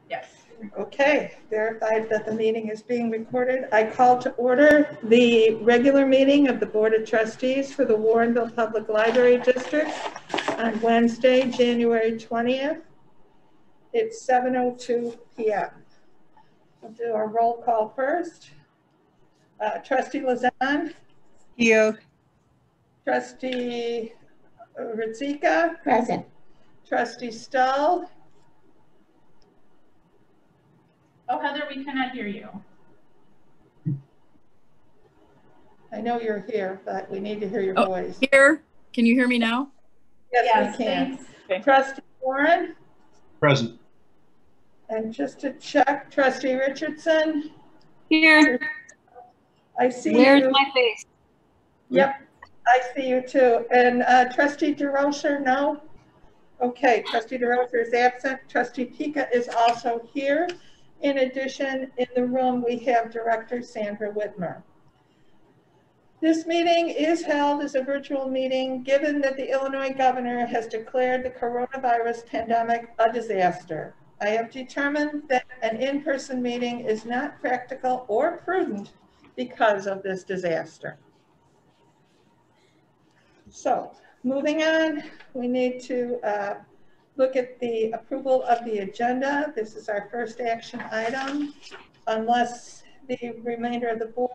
Yes. Okay, verified that the meeting is being recorded. I call to order the regular meeting of the Board of Trustees for the Warrenville Public Library District on Wednesday, January 20th. It's 7:02 p.m. We'll do our roll call first. Trustee Lazan. Here. Trustee Ritzika. Present. Trustee Stahl. Oh, Heather, we cannot hear you. I know you're here, but we need to hear your voice. Here. Can you hear me now? Yes, we can. Okay. Trustee Warren. Present. And just to check, Trustee Richardson. Here. I see Where's you. my face? Yep, I see you too. And Trustee DeRocher, no? Okay, Trustee DeRocher is absent. Trustee Pika is also here. In addition, in the room, we have Director Sandra Whitmer. This meeting is held as a virtual meeting, given that the Illinois governor has declared the coronavirus pandemic a disaster. I have determined that an in-person meeting is not practical or prudent because of this disaster. So, moving on, we need to look at the approval of the agenda. This is our first action item. Unless the remainder of the board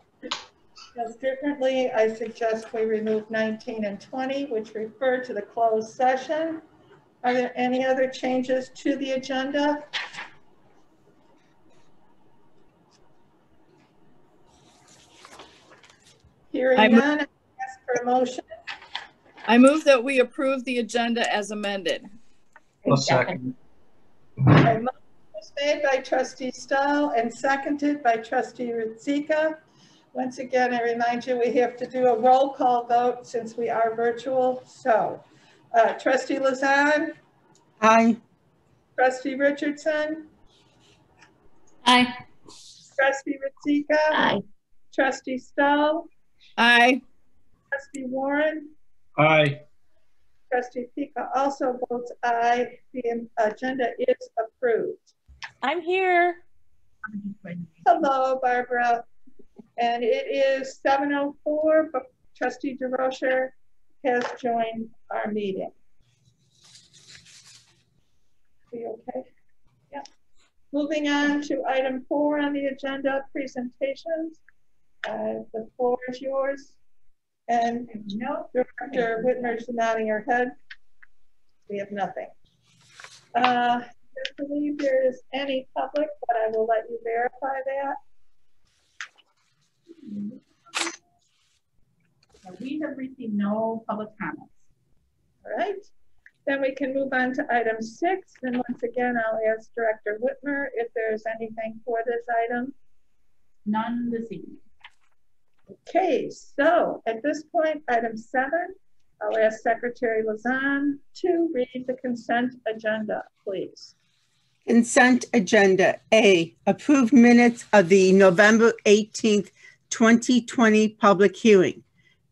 does differently, I suggest we remove 19 and 20, which refer to the closed session. Are there any other changes to the agenda? Hearing none, I ask for a motion. I move that we approve the agenda as amended. A second. A motion was made by Trustee Stahl and seconded by Trustee Ritzika. Once again, I remind you we have to do a roll call vote since we are virtual. So, Trustee Lazan. Aye. Trustee Richardson. Aye. Trustee Ritzika. Aye. Trustee Stahl. Aye. Trustee Warren. Aye. Trustee Pika also votes aye. The agenda is approved. I'm here. Hello, Barbara. And it is 7:04, but Trustee DeRocher has joined our meeting. Are you okay? Yeah. Moving on to item 4 on the agenda, presentations. The floor is yours. And no, Director Whitmer's nodding her head. We have nothing. I don't believe there is any public, but I will let you verify that. We have received no public comments. All right. Then we can move on to item 6. And once again, I'll ask Director Whitmer if there's anything for this item. None this evening. Okay, so at this point, item 7, I'll ask Secretary Lazan to read the consent agenda, please. Consent agenda. A, approved minutes of the November 18th, 2020 public hearing.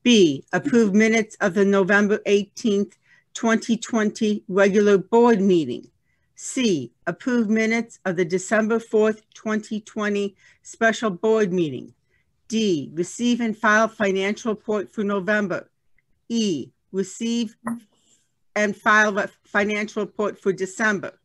B, approved minutes of the November 18th, 2020 regular board meeting. C, approved minutes of the December 4th, 2020 special board meeting. D, receive and file financial report for November. E, receive and file a financial report for December.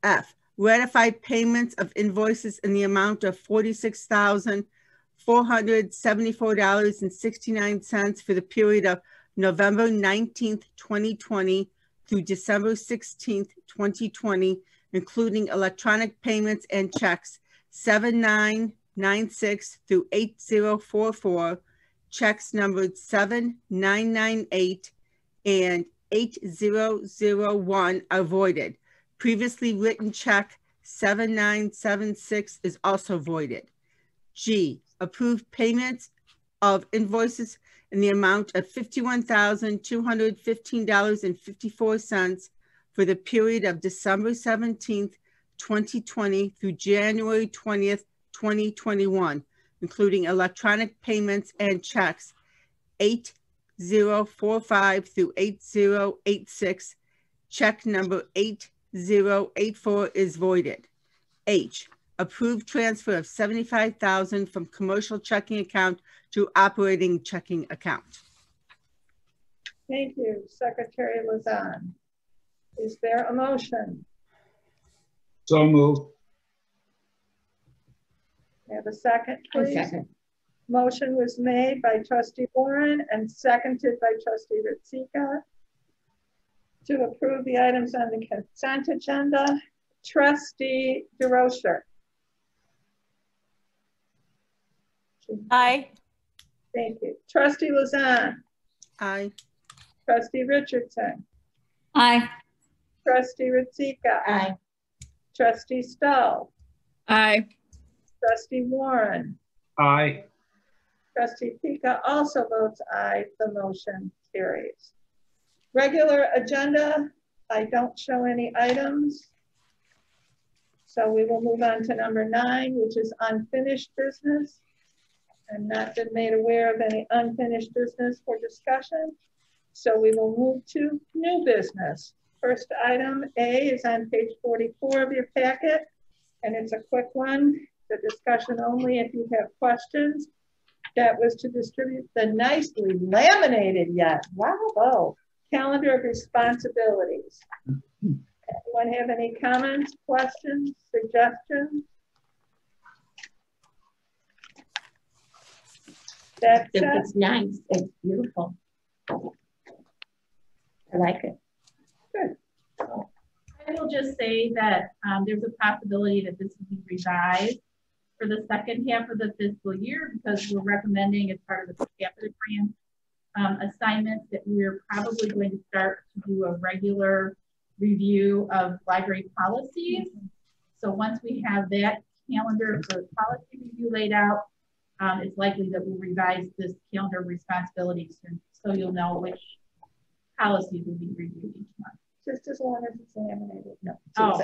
F, ratify payments of invoices in the amount of $46,474.69 for the period of November 19th, 2020 through December 16th, 2020, including electronic payments and checks 7996 through 8044, checks numbered 7998 and 8001 are voided. Previously written check 7976 is also voided. G, approved payments of invoices in the amount of $51,215.54 for the period of December 17th, 2020 through January 20th, 2021, including electronic payments and checks 8045 through 8086, check number 084 is voided. H, approved transfer of $75,000 from commercial checking account to operating checking account. Thank you, Secretary Lazan. Is there a motion? So moved. May I have a second, I please? second. Motion was made by Trustee Warren and seconded by Trustee Rizika to approve the items on the consent agenda. Trustee DeRocher. Aye. Thank you. Trustee Lazan. Aye. Trustee Richardson. Aye. Trustee Rizika. Aye. Trustee Stoll. Aye. Trustee Warren. Aye. Trustee Pika also votes aye. The motion carries. Regular agenda, I don't show any items. So we will move on to number 9, which is unfinished business. I'm not been made aware of any unfinished business for discussion. So we will move to new business. First item A is on page 44 of your packet, and it's a quick one. The discussion only if you have questions. That was to distribute the nicely laminated yet, wow, calendar of responsibilities. Anyone have any comments, questions, suggestions? That's It's nice. It's beautiful. I like it. good. I will just say that there's a possibility that this will be revised for the second half of the fiscal year because we're recommending as part of the per capita grant assignment that we're probably going to start to do a regular review of library policies. So once we have that calendar for policy review laid out, it's likely that we'll revise this calendar of responsibilities so you'll know which policies will be reviewed each month. Just as long as it's laminated. No. Oh,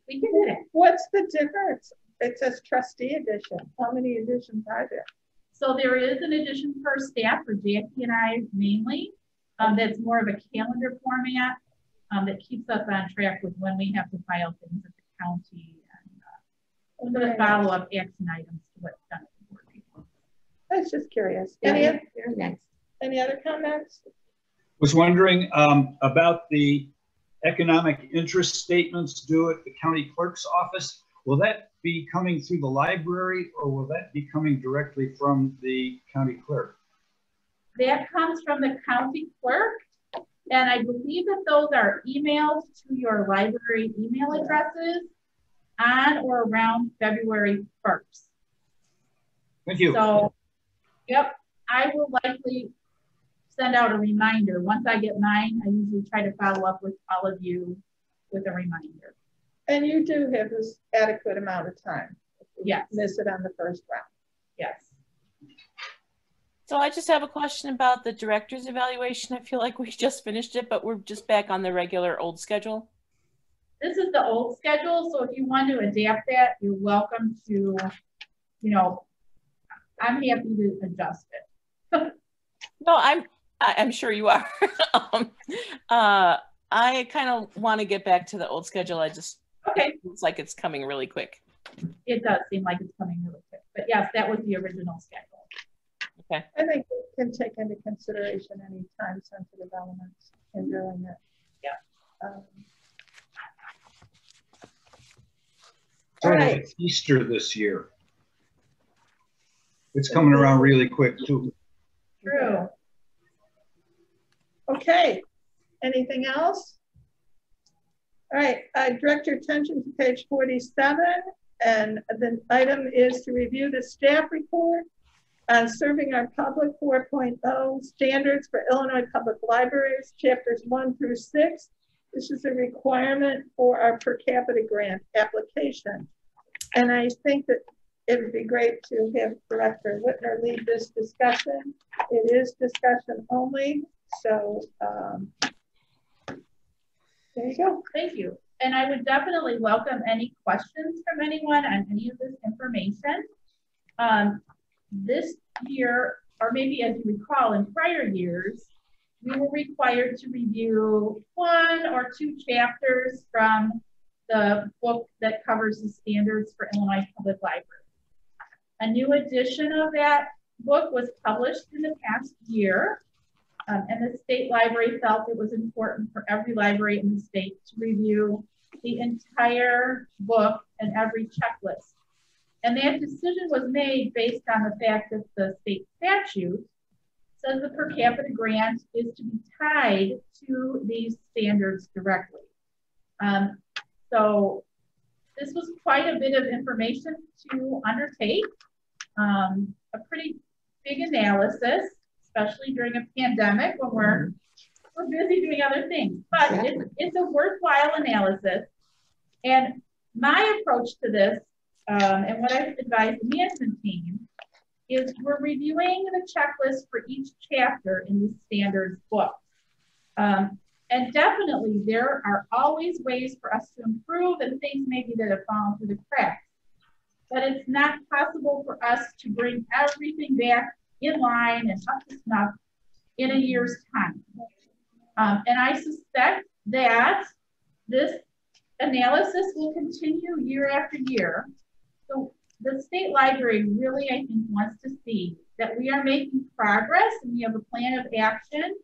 we can do it. What's the difference? It says trustee edition. How many editions are there? So there is an edition per staff for Jackie and I mainly. That's more of a calendar format that keeps us on track with when we have to file things at the county and the follow-up action items to what's done at the board meeting. I was just curious. Very nice. Any other comments? Was wondering about the economic interest statements due at the county clerk's office. Will that be coming through the library or will that be coming directly from the county clerk? That comes from the county clerk. And I believe that those are emailed to your library email addresses on or around February 1st. Thank you. So, yep, I will likely send out a reminder. Once I get mine, I usually try to follow up with all of you with a reminder. And you do have this adequate amount of time. Yes. Miss it on the first round. Yes. So I just have a question about the director's evaluation. I feel like we just finished it, but we're just back on the regular old schedule. This is the old schedule, so if you want to adapt that, you're welcome to, you know, I'm happy to adjust it. No, I'm sure you are. I kind of want to get back to the old schedule. Okay. It looks like it's coming really quick. It does seem like it's coming really quick, but yes, that was the original schedule. Okay. I think we can take into consideration any time sensitive elements in doing it. Yeah. All All right. right. Easter this year. It's coming around really quick too. True. Okay. Anything else? All right. I direct your attention to page 47, and the item is to review the staff report on serving our public 4.0 standards for Illinois Public Libraries, chapters 1 through 6. This is a requirement for our per capita grant application. And I think that it would be great to have Director Whitner lead this discussion. It is discussion only, so there you go. Thank you. And I would definitely welcome any questions from anyone on any of this information. This year, or maybe as you recall in prior years, we were required to review 1 or 2 chapters from the book that covers the standards for Illinois Public Libraries. A new edition of that book was published in the past year, and the state library felt it was important for every library in the state to review the entire book and every checklist. And that decision was made based on the fact that the state statute says the per capita grant is to be tied to these standards directly. So this was quite a bit of information to undertake, a pretty big analysis, especially during a pandemic when we're busy doing other things. But it's a worthwhile analysis. And my approach to this, and what I've advised the management team, is we're reviewing the checklist for each chapter in the standards book. And definitely there are always ways for us to improve and things maybe that have fallen through the cracks. But it's not possible for us to bring everything back in line and up to snuff in a year's time. And I suspect that this analysis will continue year after year. So the state library really, I think, wants to see that we are making progress and we have a plan of action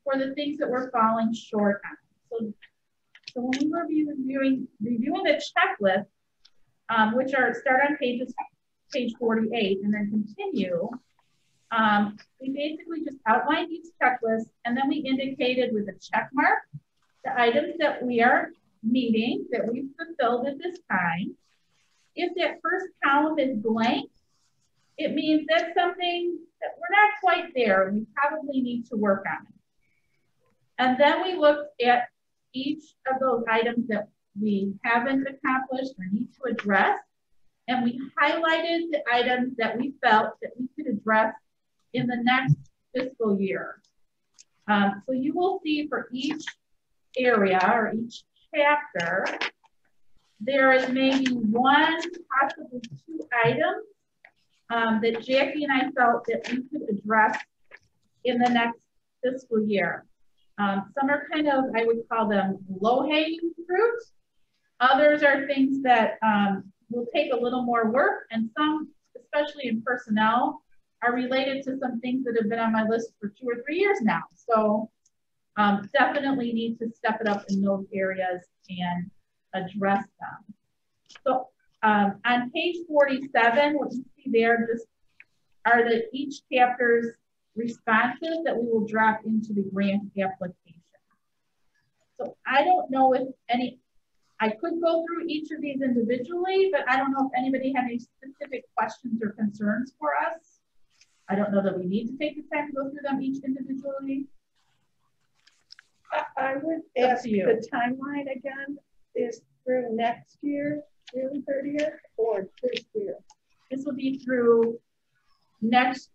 for the things that we're falling short on. So when we were reviewing the checklist, which start on page 48 and then continue, we basically just outlined each checklist and then we indicated with a check mark the items that we are meeting, that we've fulfilled at this time. If that first column is blank, it means that's something that we're not quite there and we probably need to work on it. And then we looked at each of those items that we haven't accomplished or need to address, and we highlighted the items that we felt that we could address in the next fiscal year. So you will see for each area or each chapter, there is maybe 1, possibly 2 items that Jackie and I felt that we could address in the next fiscal year. Some are kind of, I would call them low-hanging fruit. Others are things that will take a little more work, and some, especially in personnel, are related to some things that have been on my list for 2 or 3 years now. So definitely need to step it up in those areas and address them. So on page 47, what you see there just are each chapter's responses that we will drop into the grant application. So I don't know if I could go through each of these individually, but I don't know if anybody had any specific questions or concerns for us. I don't know that we need to take the time to go through them each individually. I would ask the timeline again is through next year, June 30th, or this year? This will be through next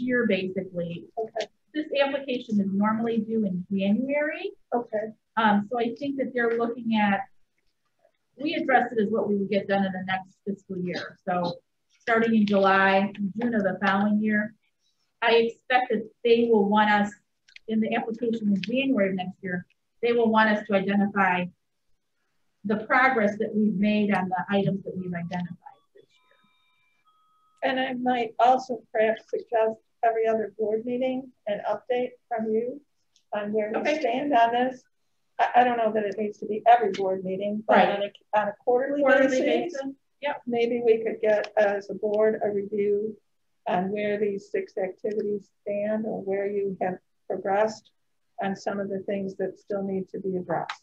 year, basically. Okay. This application is normally due in January. Okay. So I think that they're looking at, we addressed it as what we would get done in the next fiscal year. So starting in July, June of the following year, I expect that they will want us in the application in January of next year, they will want us to identify the progress that we've made on the items that we've identified this year. And I might also perhaps suggest every other board meeting an update from you on where we stand on this. I don't know that it needs to be every board meeting, but on a quarterly basis, yep. Maybe we could get as a board a review on where these 6 activities stand or where you have progressed on some of the things that still need to be addressed.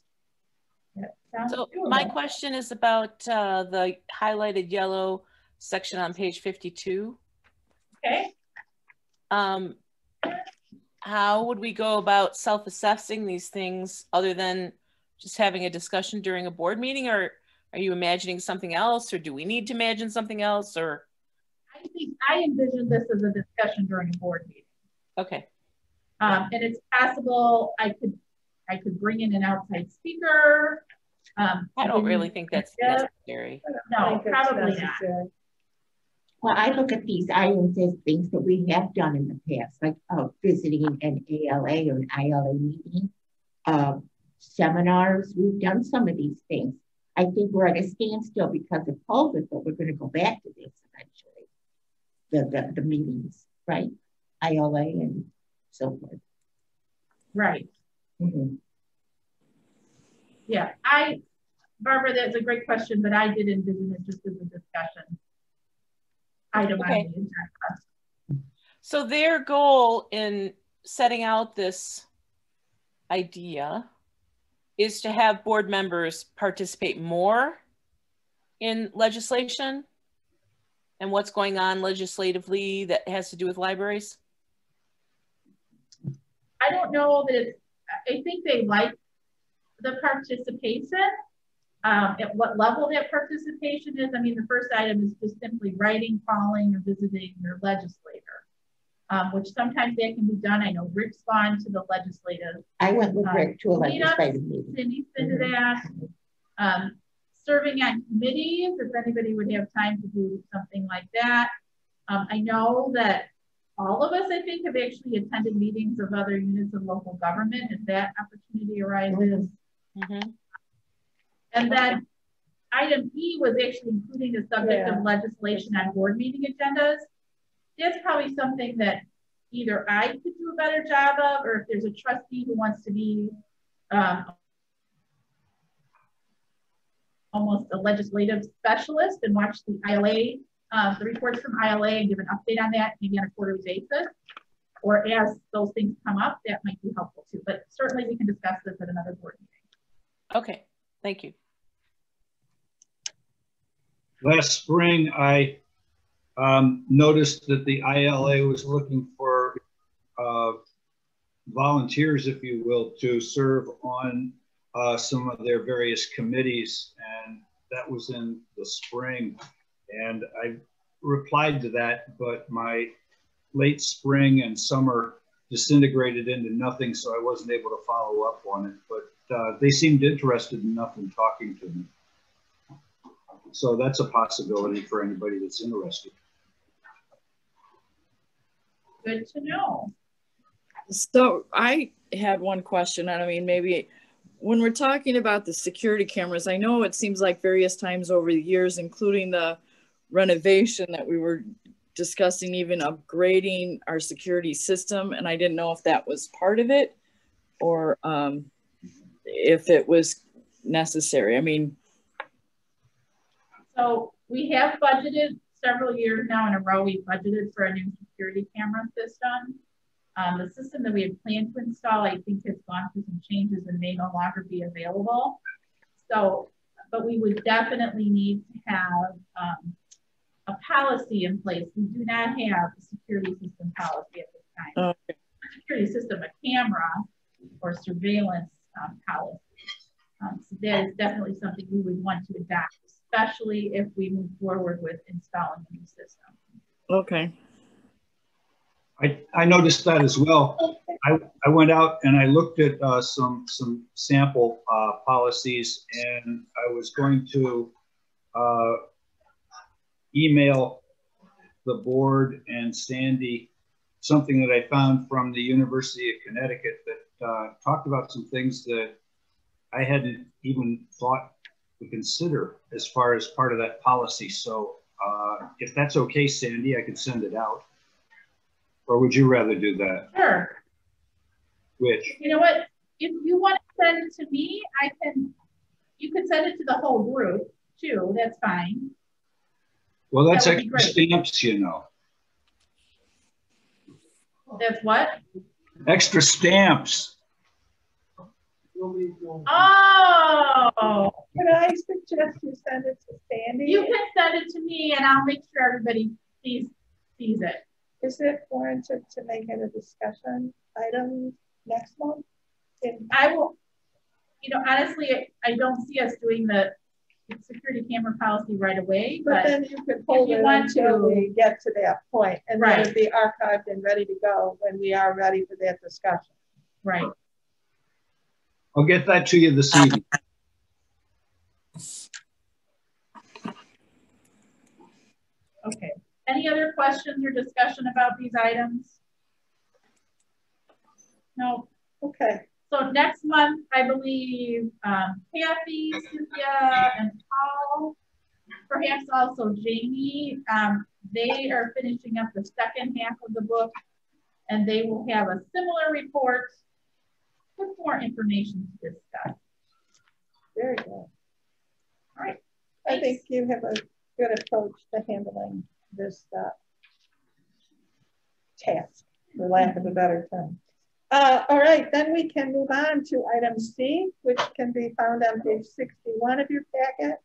So my question is about the highlighted yellow section on page 52. Okay. How would we go about self-assessing these things other than just having a discussion during a board meeting, or are you imagining something else, or do we need to imagine something else? Or I think I envision this as a discussion during a board meeting. Okay. And it's possible I could bring in an outside speaker. I don't really think that's necessary. No, probably not. Well, I look at these items as things that we have done in the past, like visiting an ALA or an ILA meeting, seminars. We've done some of these things. I think we're at a standstill because of COVID, but we're going to go back to this eventually. The meetings, right? ILA and so forth. Right. Mm-hmm. Yeah, Barbara, that's a great question, but I did envision it just as a discussion item. Okay. On the agenda. So their goal in setting out this idea is to have board members participate more in legislation and what's going on legislatively that has to do with libraries? I don't know that it's, I think they like the participation. At what level that participation is, I mean, the first item is just simply writing, calling, or visiting your legislator, which sometimes that can be done. I know Rick's gone to the legislative. I went with Rick to a legislative meeting. Cindy's been to that. Serving on committees, if anybody would have time to do something like that. I know that all of us, I think, have actually attended meetings of other units of local government if that opportunity arises. Mm-hmm. And then item E was actually including the subject of legislation on board meeting agendas. That's probably something that either I could do a better job of, or if there's a trustee who wants to be almost a legislative specialist and watch the ILA, the reports from ILA and give an update on that, maybe on a quarterly basis, or as those things come up, that might be helpful too. But certainly we can discuss this at another board meeting. Okay, thank you. Last spring, I noticed that the ILA was looking for volunteers, if you will, to serve on some of their various committees, and that was in the spring. And I replied to that, but my late spring and summer disintegrated into nothing, so I wasn't able to follow up on it. But they seemed interested enough in talking to me. So that's a possibility for anybody that's interested. Good to know. So I had one question, and I mean, maybe when we're talking about the security cameras, I know it seems like various times over the years, including the renovation that we were discussing, even upgrading our security system. And I didn't know if that was part of it or if it was necessary. I mean, so we have budgeted several years now in a row. We've budgeted for a new security camera system. The system that we had planned to install, I think, has gone through some changes and may no longer be available. So, but we would definitely need to have a policy in place. We do not have a security system policy at this time. Okay. A security system, a camera or surveillance policy. So that is definitely something we would want to adopt, especially if we move forward with installing a new system. Okay. I noticed that as well. I went out and I looked at some sample policies, and I was going to email the board and Sandy something that I found from the University of Connecticut that talked about some things that I hadn't even thought to consider as far as part of that policy. So if that's okay, Sandy, I could send it out. Or would you rather do that? Sure. Which? You know what? If you want to send it to me, you could send it to the whole group too. That's fine. Well, that's That would be extra stamps, you know. That's what? Extra stamps. Oh. Could I suggest you send it to Sandy? You can send it to me and I'll make sure everybody sees it. Is it warranted to make it a discussion item next month? I will, you know, honestly, I don't see us doing the security camera policy right away. But then you could hold it until we get to that point, and then it'd be archived and ready to go when we are ready for that discussion. Right. I'll get that to you this evening. Okay. Any other questions or discussion about these items? No. Okay. So next month, I believe Kathy, Cynthia, and Paul, perhaps also Jamie, they are finishing up the second half of the book, and they will have a similar report with more information to discuss. Very good. All right. I think you have a good approach to handling this task, for lack of a better term. All right, then we can move on to item C, which can be found on page 61 of your packet.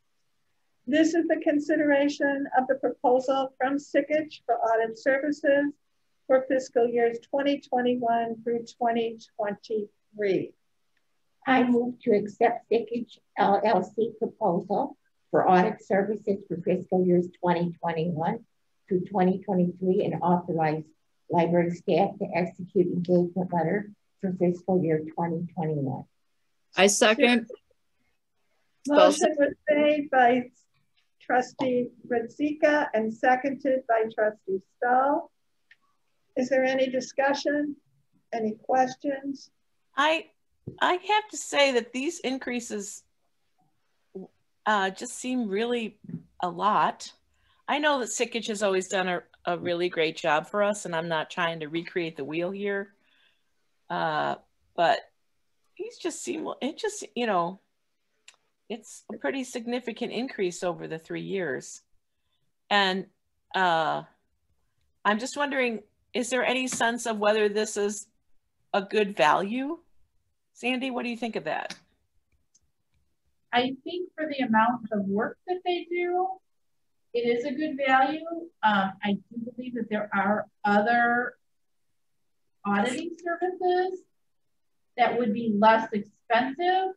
This is the consideration of the proposal from Sickage for audit services for fiscal years 2021 through 2023. I move to accept Sickage LLC proposal for audit services for fiscal years 2021 through 2023 and authorize library staff to execute engagement letter for fiscal year 2021. I second. Motion was made by Trustee Radzika and seconded by Trustee Stahl. Is there any discussion? Any questions? I have to say that these increases just seem really a lot. I know that Sickage has always done a really great job for us, and I'm not trying to recreate the wheel here. But these just seem, you know, it's a pretty significant increase over the 3 years. And I'm just wondering, is there any sense of whether this is a good value? Sandy, what do you think of that? I think for the amount of work that they do, it is a good value. I do believe that there are other auditing services that would be less expensive,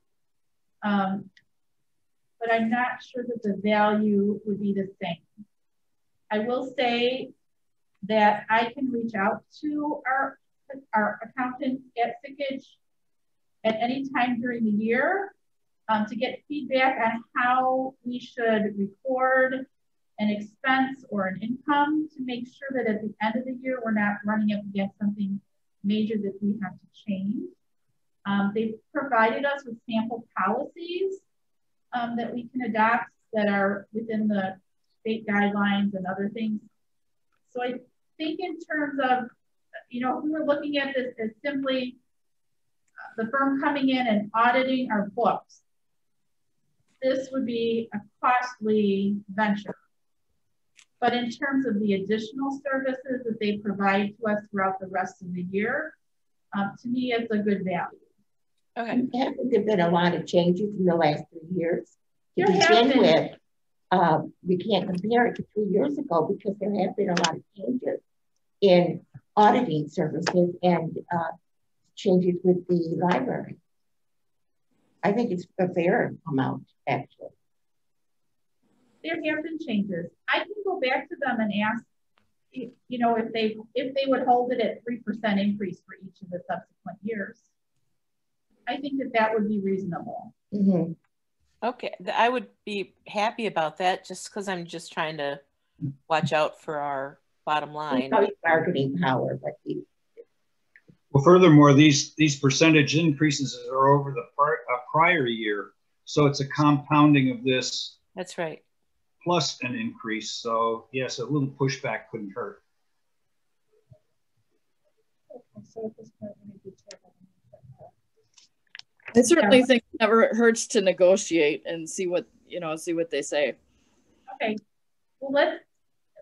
but I'm not sure that the value would be the same. I will say that I can reach out to our accountants at Sickage at any time during the year to get feedback on how we should record an expense or an income to make sure that at the end of the year, we're not running up against something major that we have to change. They've provided us with sample policies that we can adopt that are within the state guidelines and other things. So I think in terms of, you know, if we were looking at this as simply the firm coming in and auditing our books, this would be a costly venture. But in terms of the additional services that they provide to us throughout the rest of the year, to me, it's a good value. Okay. There have been a lot of changes in the last 3 years. To There have begin been. with, we can't compare it to 3 years ago because there have been a lot of changes in auditing services and changes with the library. I think it's a fair amount, actually. There have been changes. I can go back to them and ask, you know, if they would hold it at 3% increase for each of the subsequent years. I think that would be reasonable. Mm-hmm. Okay, I would be happy about that just because I'm just trying to watch out for our bottom line. Bargaining power, but well, furthermore, these percentage increases are over the prior year, so it's a compounding of this. That's right. Plus an increase, so yes, a little pushback couldn't hurt. I certainly think it never hurts to negotiate and see what, you know, see what they say. Okay, well,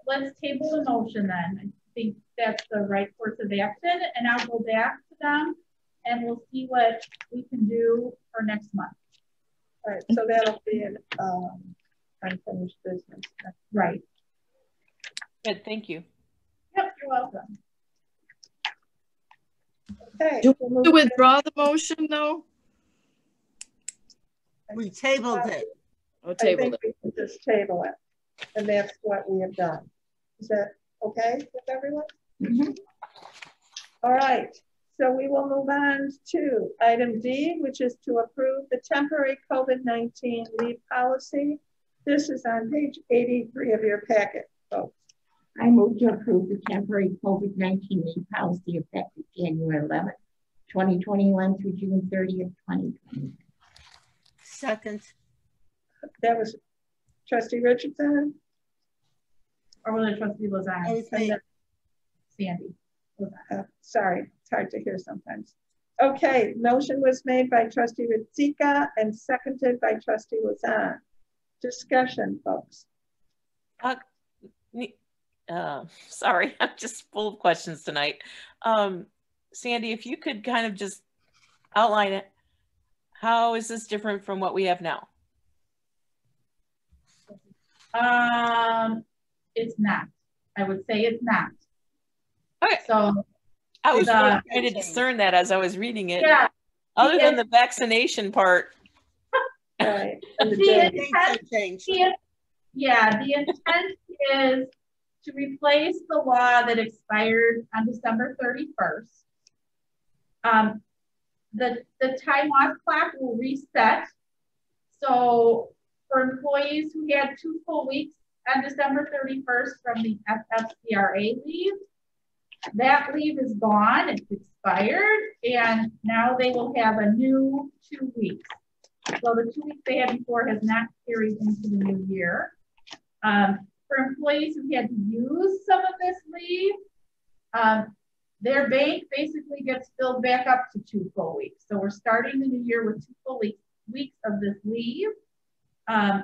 let's table the motion then. I think that's the right course of action, and I'll go back to them and we'll see what we can do for next month. All right, so that'll be an unfinished business. Right. Good, thank you. Yep, you're welcome. Okay. Do we have to withdraw the motion though? We tabled it. Oh, I tabled think it. we can just table it, and that's what we have done. Is that okay with everyone? mm-hmm. All right, so we will move on to item D, which is to approve the temporary COVID-19 leave policy. This is on page 83 of your packet, folks. I move to approve the temporary COVID-19 leave policy effective January 11th, 2021 through June 30th, 2020. Second. That was Trustee Richardson? Or was it Trustee Lozano? Sandy. Sorry, it's hard to hear sometimes. Okay, motion was made by Trustee Ritzika and seconded by Trustee Lozano. Discussion, folks. Sorry, I'm just full of questions tonight. Sandy, if you could kind of just outline it, how is this different from what we have now? It's not. I would say it's not. Okay. So I was really trying to discern that as I was reading it. Yeah. Other than the vaccination part. Right. The intent is to replace the law that expired on December 31st. The time off clock will reset. So for employees who had 2 full weeks on December 31st from the FFCRA leave, that leave is gone, it's expired, and now they will have a new 2 weeks. So the 2 weeks they had before has not carried into the new year. For employees who had to use some of this leave, their bank basically gets filled back up to 2 full weeks. So we're starting the new year with 2 full weeks of this leave. And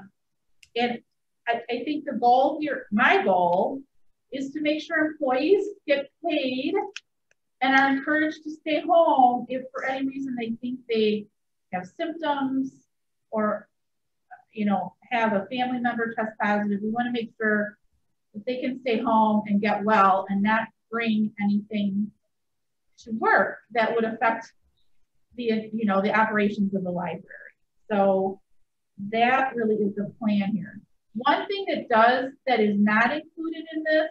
I think the goal here, my goal, is to make sure employees get paid and are encouraged to stay home if for any reason they think they have symptoms or, you know, have a family member test positive. We want to make sure that they can stay home and get well and not bring anything to work that would affect the, you know, the operations of the library. So that really is the plan here. One thing that is not included in this,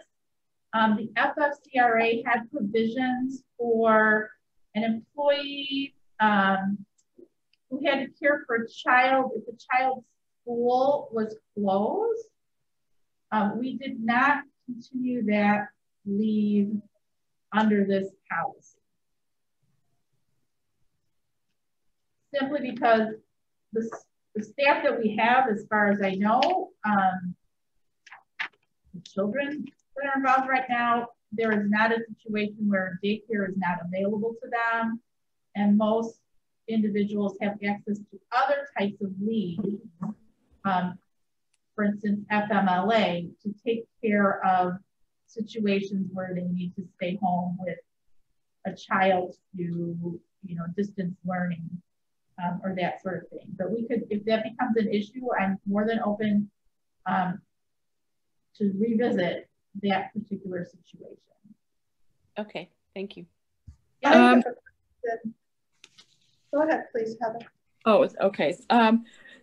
the FFCRA had provisions for an employee who had to care for a child if the child's school was closed. We did not continue that leave under this policy. Simply because the staff that we have, as far as I know, the children that are involved right now, there is not a situation where daycare is not available to them. And most individuals have access to other types of leave, for instance, FMLA, to take care of situations where they need to stay home with a child to, you know, distance learning or that sort of thing. But we could, if that becomes an issue, I'm more than open to revisit that particular situation. Okay, thank you. Go ahead, please, Heather. Oh, okay.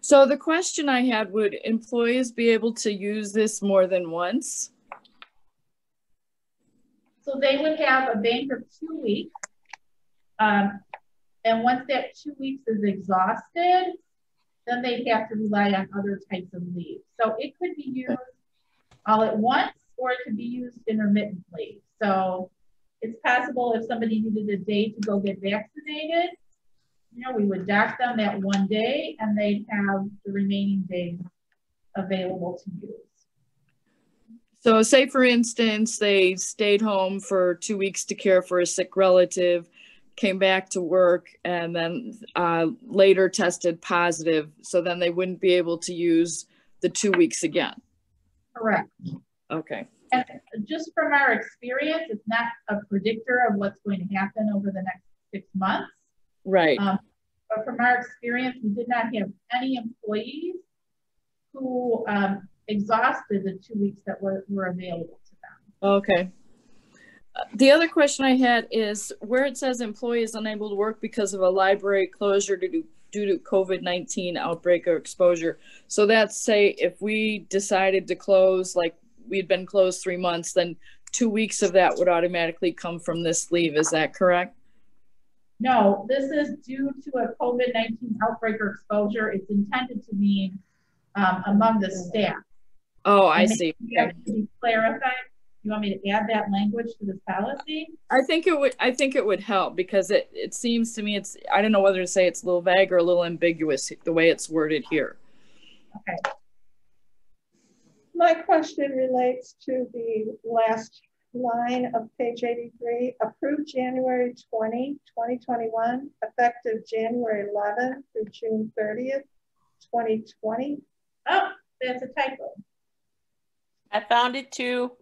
So the question I had, would employees be able to use this more than once? So they would have a bank of 2 weeks. And once that 2 weeks is exhausted, then they'd have to rely on other types of leave. So it could be used all at once, or it could be used intermittently. So it's possible if somebody needed a day to go get vaccinated, you know, we would dock them that one day and they'd have the remaining days available to use. So say, for instance, they stayed home for 2 weeks to care for a sick relative, came back to work, and then later tested positive. So then they wouldn't be able to use the 2 weeks again. Correct. Okay. And just from our experience, it's not a predictor of what's going to happen over the next 6 months. Right. But from our experience, we did not have any employees who exhausted the 2 weeks that were available to them. Okay. The other question I had is where it says employee is unable to work because of a library closure due to COVID-19 outbreak or exposure. So that's, say, if we decided to close, like we'd been closed 3 months, then 2 weeks of that would automatically come from this leave. Is that correct? No, this is due to a COVID-19 outbreak or exposure. It's intended to mean among the staff. Oh, I see. Have to be clarified. You want me to add that language to this policy? I think it would help because it seems to me I don't know whether to say it's a little vague or a little ambiguous the way it's worded here. Okay. My question relates to the last line of page 83. Approved January 20, 2021, effective January 11th through June 30th, 2020. Oh, that's a typo. I found it too.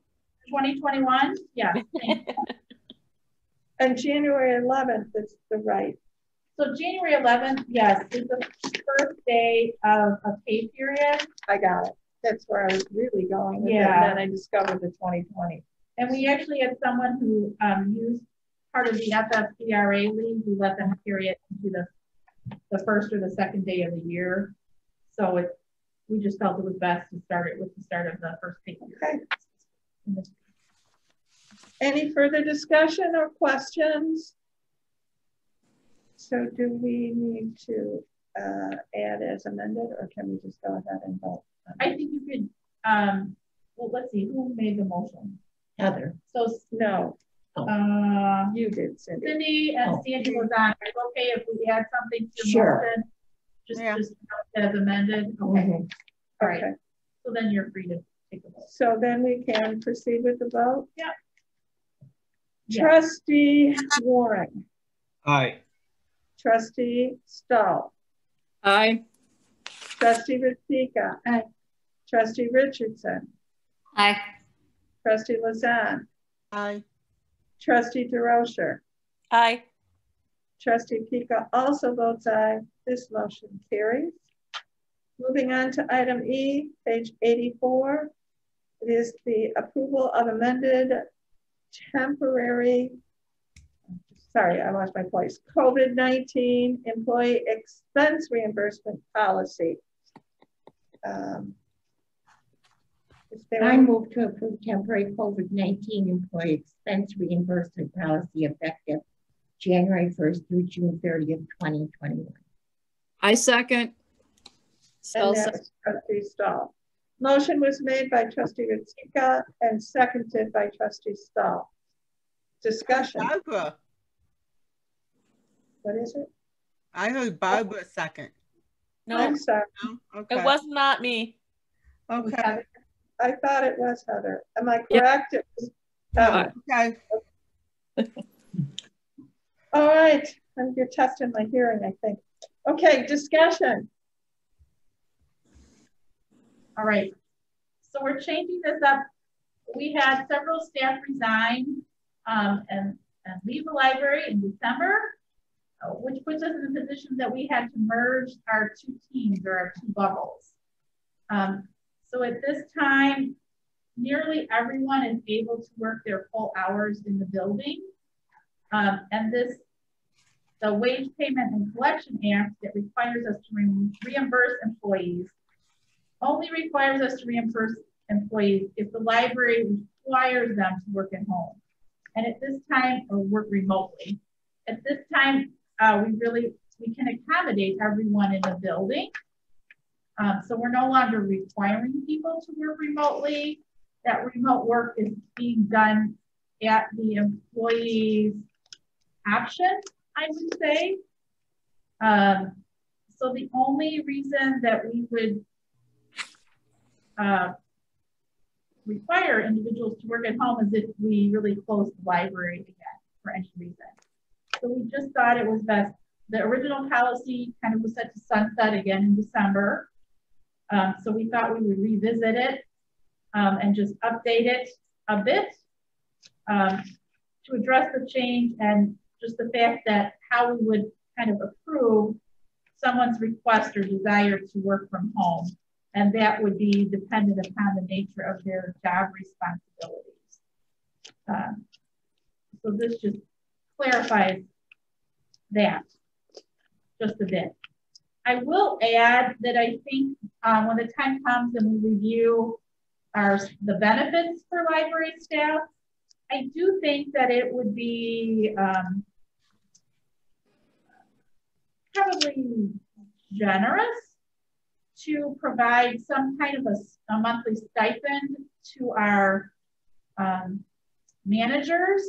2021, yeah. And January 11th is the right. So January 11th, yes, is the first day of a pay period. I got it. That's where I was really going with it. Yeah. And then I discovered the 2020. And we actually had someone who used part of the FFCRA leave who let them carry it into the first or the second day of the year. So we just felt it was best to start it with the start of the first pay period. Okay. Any further discussion or questions? So do we need to add as amended, or can we just go ahead and vote? I think you could, well, let's see, who made the motion? Heather. So, No, you did, Cindy. Cindy and Sandy was on. It's okay if we add something to the Sure. motion? Yeah. Just as amended? Okay. Mhm. All right. Okay. So then you're free to take a vote. So then we can proceed with the vote? Yeah. Trustee Warren. Aye. Trustee Stahl. Aye. Trustee Ritzika. Aye. Trustee Richardson. Aye. Trustee Lazan. Aye. Trustee DeRocher. Aye. Trustee Pika also votes aye. This motion carries. Moving on to item E, page 84. It is the approval of amended temporary, sorry, I lost my place, COVID-19 employee expense reimbursement policy. I move to approve temporary COVID-19 employee expense reimbursement policy effective January 1st through June 30th, 2021. I second. And that's Trustee Stahl. Motion was made by Trustee Ritzika and seconded by Trustee Stahl. Discussion. Barbara. What is it? I heard Barbara second. No, I'm sorry. No? Okay. it was not me. Okay. I thought it was Heather. Am I correct? It was Heather. Okay. All right. You're testing my hearing, I think. Okay, discussion. All right. So we're changing this up. We had several staff resign and leave the library in December, which puts us in a position that we had to merge our two teams or our two bubbles. So at this time, nearly everyone is able to work their full hours in the building. And the Wage Payment and Collection Act that requires us to reimburse employees only requires us to reimburse employees if the library requires them to work at home. And at this time, or work remotely. At this time, we can accommodate everyone in the building. So we're no longer requiring people to work remotely. That remote work is being done at the employee's option, I would say. So the only reason that we would require individuals to work at home is if we really close the library again for any reason. So we just thought it was best. The original policy kind of was set to sunset again in December. So we thought we would revisit it and just update it a bit to address the change and just the fact that how we would kind of approve someone's request or desire to work from home. And that would be dependent upon the nature of their job responsibilities. So this just clarifies that just a bit. I will add that I think when the time comes and we review the benefits for library staff, I do think that it would be probably generous to provide some kind of a monthly stipend to our managers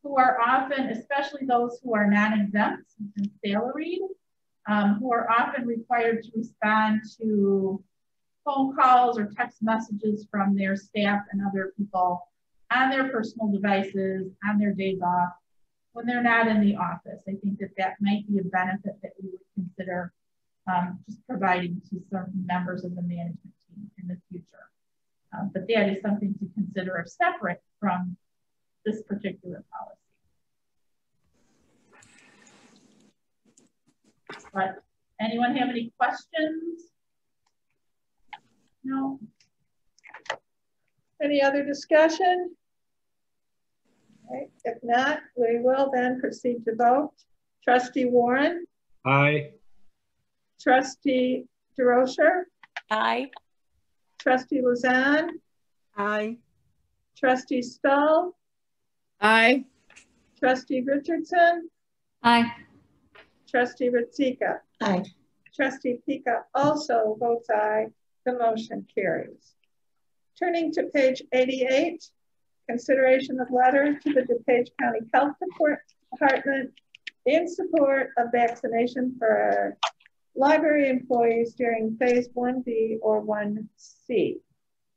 who are often, especially those who are non-exempt and salaried, who are often required to respond to phone calls or text messages from their staff and other people on their personal devices, on their days off, when they're not in the office. I think that that might be a benefit that we would consider just providing to some members of the management team in the future. But that is something to consider separate from this particular policy. But anyone have any questions? No. Any other discussion? Okay. If not, we will then proceed to vote. Trustee Warren? Aye. Trustee DeRocher? Aye. Trustee Luzan? Aye. Trustee Stull? Aye. Trustee Richardson? Aye. Trustee Ritzika? Aye. Trustee Pika also votes aye. The motion carries. Turning to page 88, consideration of letter to the DuPage County Health Department in support of vaccination for library employees during phase 1B or 1C.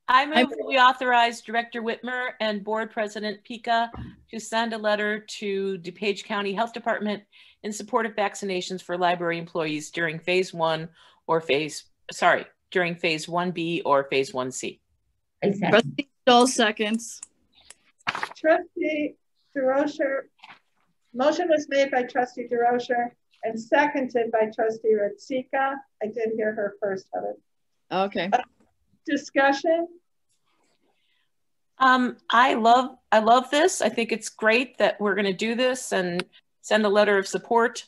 I move that we authorize Director Whitmer and Board President Pika to send a letter to DuPage County Health Department in support of vaccinations for library employees during phase 1 or during phase 1B or phase 1C. Trustee Stoll seconds. Trustee DeRocher, motion was made by Trustee DeRocher and seconded by Trustee Ritzika. I did hear her first of it. Okay. Discussion? I love this. I think it's great that we're going to do this and send a letter of support.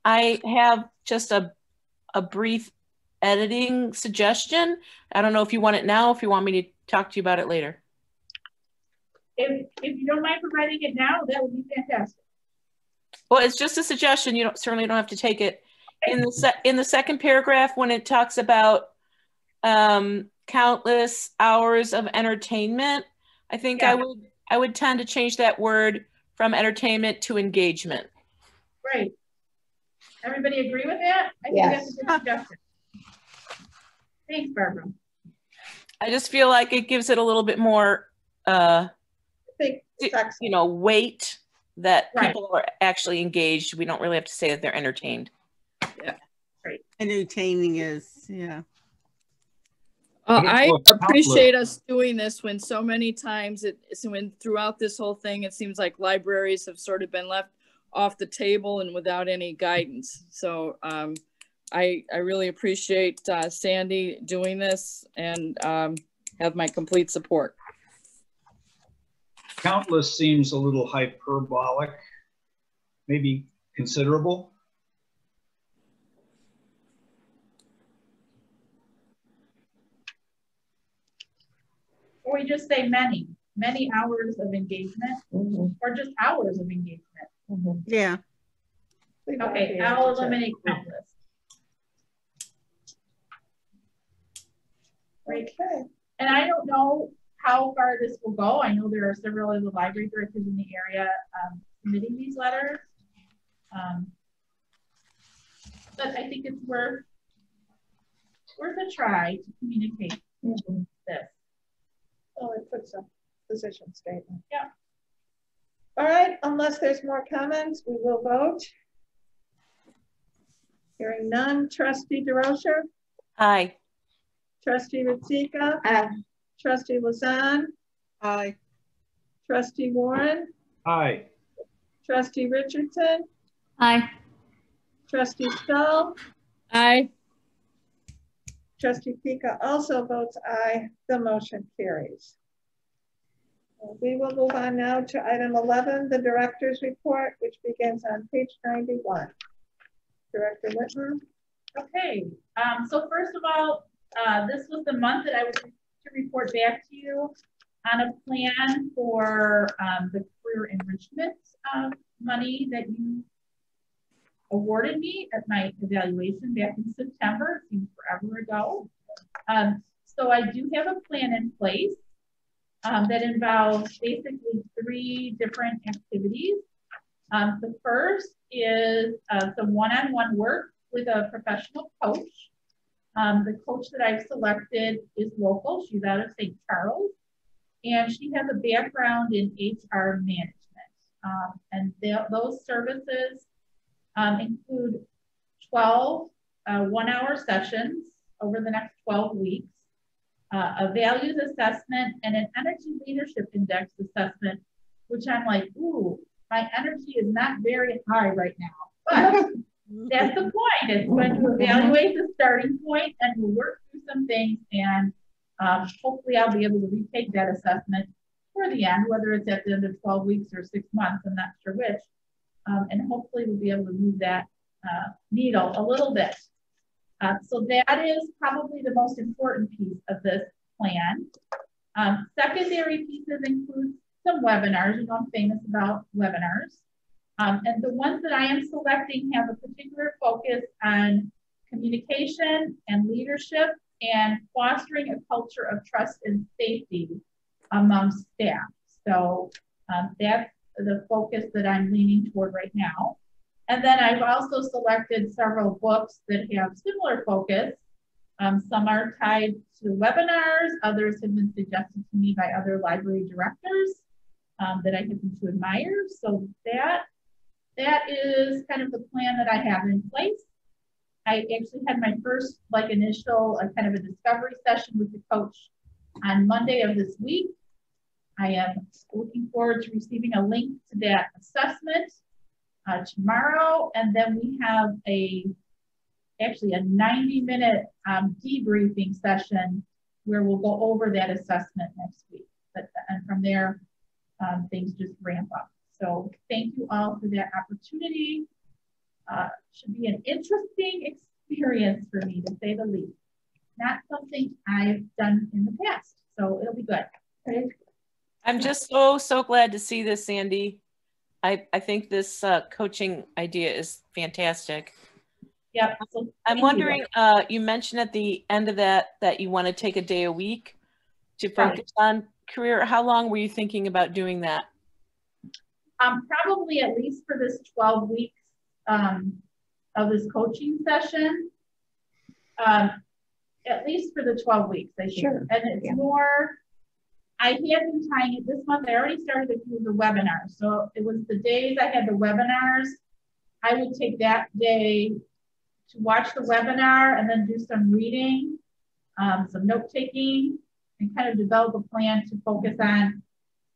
I have just a brief editing suggestion. I don't know if you want it now, if you want me to talk to you about it later. If you don't mind providing it now, that would be fantastic. Well, it's just a suggestion. You certainly don't have to take it. In the second paragraph, when it talks about countless hours of entertainment, I think I would tend to change that word from entertainment to engagement. Right. Everybody agree with that? I think that's a good suggestion. Thanks, Barbara. I just feel like it gives it a little bit more, weight that people are actually engaged. We don't really have to say that they're entertained. Yeah. Right. Entertaining is, yeah. I appreciate us doing this when so many times when throughout this whole thing, it seems like libraries have sort of been left off the table and without any guidance. So I really appreciate Sandy doing this and have my complete support. Countless seems a little hyperbolic, maybe considerable. Or we just say many hours of engagement, or just hours of engagement. Yeah. Okay, I'll eliminate countless. Okay. And I don't know how far this will go. I know there are several of the library directors in the area submitting these letters. But I think it's worth a try to communicate this. Oh, it puts a position statement. Yeah. All right, unless there's more comments, we will vote. Hearing none. Trustee DeRocher? Aye. Trustee Ritzika? Aye. Trustee Luzan? Aye. Trustee Warren? Aye. Trustee Richardson? Aye. Trustee Stull? Aye. Trustee Pika also votes aye. The motion carries. We will move on now to item 11, the director's report, which begins on page 91. Director Whitmer. Okay, so first of all, this was the month that I was to report back to you on a plan for the career enrichment money that you awarded me at my evaluation back in September. It seems forever ago. So I do have a plan in place. that involves basically 3 different activities. The first is some one-on-one work with a professional coach. The coach that I've selected is local. She's out of St. Charles, and she has a background in HR management. And those services include 12 one-hour sessions over the next 12 weeks, a values assessment, and an energy leadership index assessment, which I'm like, ooh, my energy is not very high right now. But that's the point. It's going to evaluate the starting point, and we'll work through some things, and hopefully I'll be able to retake that assessment for the end, whether it's at the end of 12 weeks or 6 months, I'm not sure which. And hopefully we'll be able to move that needle a little bit. So that is probably the most important piece of this plan. Secondary pieces include some webinars. You know, I'm famous about webinars. And the ones that I am selecting have a particular focus on communication and leadership and fostering a culture of trust and safety among staff. So that's the focus that I'm leaning toward right now. And then I've also selected several books that have similar focus. Some are tied to webinars, others have been suggested to me by other library directors that I happen to admire. So that is kind of the plan that I have in place. I actually had my first initial kind of a discovery session with the coach on Monday of this week. I am looking forward to receiving a link to that assessment tomorrow. And then we have actually a 90-minute debriefing session where we'll go over that assessment next week. And from there, things just ramp up. So thank you all for that opportunity. Should be an interesting experience for me, to say the least. Not something I've done in the past, so it'll be good. I'm just so glad to see this, Sandy. I think this coaching idea is fantastic. Yep. I'm wondering, you mentioned at the end of that you want to take a day a week to focus on career. How long were you thinking about doing that? Probably at least for this 12 weeks of this coaching session. At least for the 12 weeks, I think. Sure. And it's more, I had been tying it this month. I already started a few of the webinars. So it was the days I had the webinars. I would take that day to watch the webinar and then do some reading, some note taking, and kind of develop a plan to focus on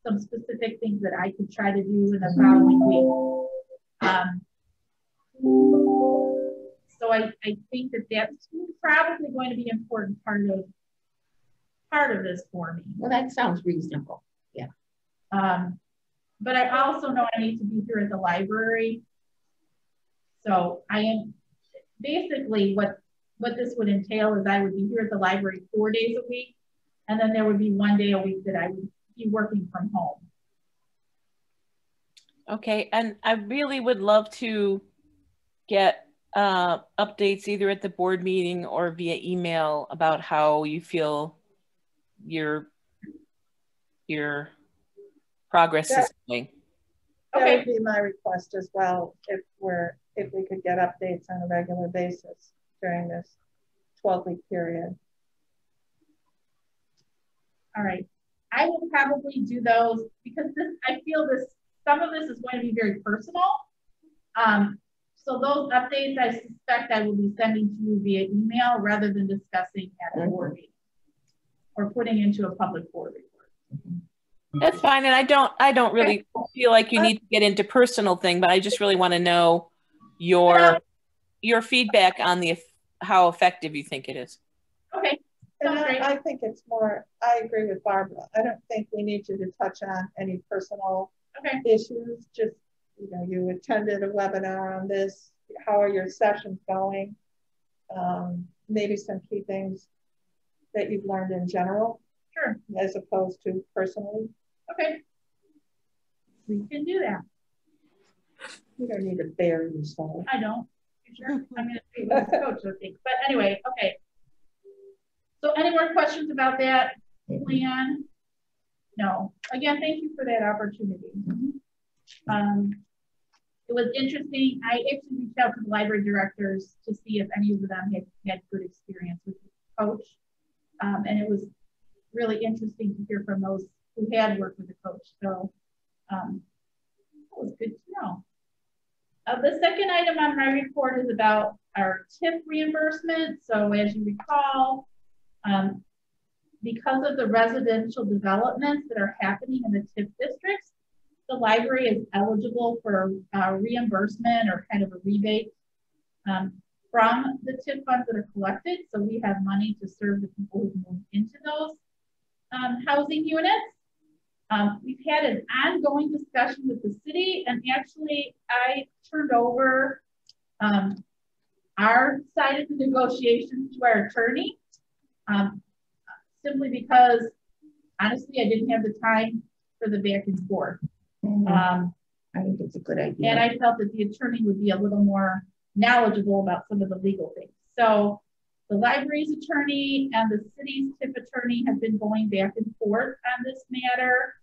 some specific things that I could try to do in the following week. So I think that that's probably going to be an important part of this for me. Well, that sounds reasonable. Yeah. But I also know I need to be here at the library. So I am basically what this would entail is I would be here at the library 4 days a week, and then there would be 1 day a week that I would be working from home. Okay, and I really would love to get updates either at the board meeting or via email about how you feel your progress is going. That would be my request as well, if we could get updates on a regular basis during this 12-week period. All right. I will probably do those because I feel some of this is going to be very personal. So those updates, I suspect I will be sending to you via email rather than discussing at a board meeting or putting into a public board report. That's fine, and I don't really feel like you need to get into personal thing, but I just really want to know your feedback on how effective you think it is. Okay. And I think it's more, I agree with Barbara. I don't think we need you to touch on any personal issues. Just, you attended a webinar on this. How are your sessions going? Maybe some key things that you've learned in general. Sure. As opposed to personally. Okay. We can do that. You don't need to bury yourself. I don't. You sure? I'm going to see what the coach will think. But anyway, okay. So any more questions about that plan? No. Again, thank you for that opportunity. It was interesting. I actually reached out to the library directors to see if any of them had good experience with the coach. And it was really interesting to hear from those who had worked with the coach. So that was good to know. The second item on my report is about our TIP reimbursement. So as you recall, because of the residential developments that are happening in the TIP districts, the library is eligible for reimbursement or kind of a rebate from the TIP funds that are collected. So we have money to serve the people who move into those housing units. We've had an ongoing discussion with the city, and actually I turned over our side of the negotiations to our attorney, simply because honestly, I didn't have the time for the back and forth. I think it's a good idea. And I felt that the attorney would be a little more knowledgeable about some of the legal things. So the library's attorney and the city's TIP attorney have been going back and forth on this matter.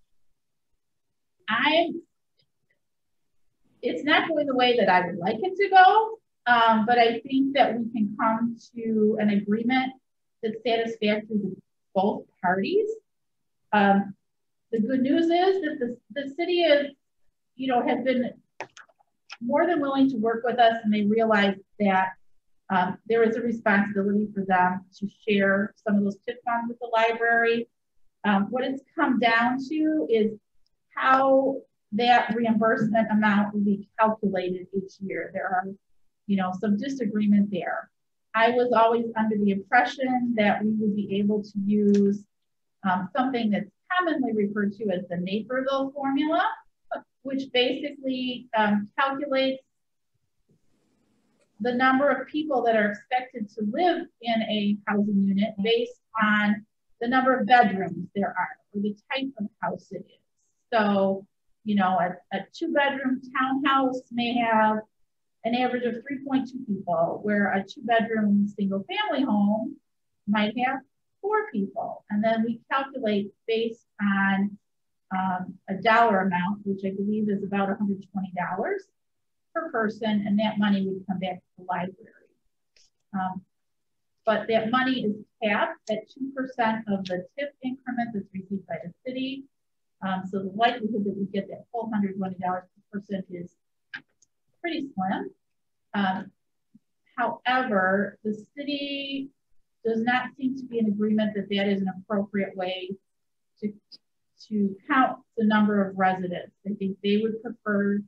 It's not going the way that I would like it to go, but I think that we can come to an agreement that's satisfactory to both parties. The good news is that the city is, has been more than willing to work with us, and they realize that there is a responsibility for them to share some of those TIP funds with the library. What it's come down to is how that reimbursement amount will be calculated each year. There are, some disagreement there. I was always under the impression that we would be able to use something that's commonly referred to as the Naperville Formula, which basically calculates the number of people that are expected to live in a housing unit based on the number of bedrooms there are, or the type of house it is. So, a 2-bedroom townhouse may have an average of 3.2 people, where a 2-bedroom single family home might have 4 people. And then we calculate based on a dollar amount, which I believe is about $120 per person, and that money would come back to the library. But that money is capped at 2% of the TIP increment that's received by the city. So the likelihood that we get that full $120 per person is pretty slim. However, the city does not seem to be in agreement that that is an appropriate way to count the number of residents. I think they would prefer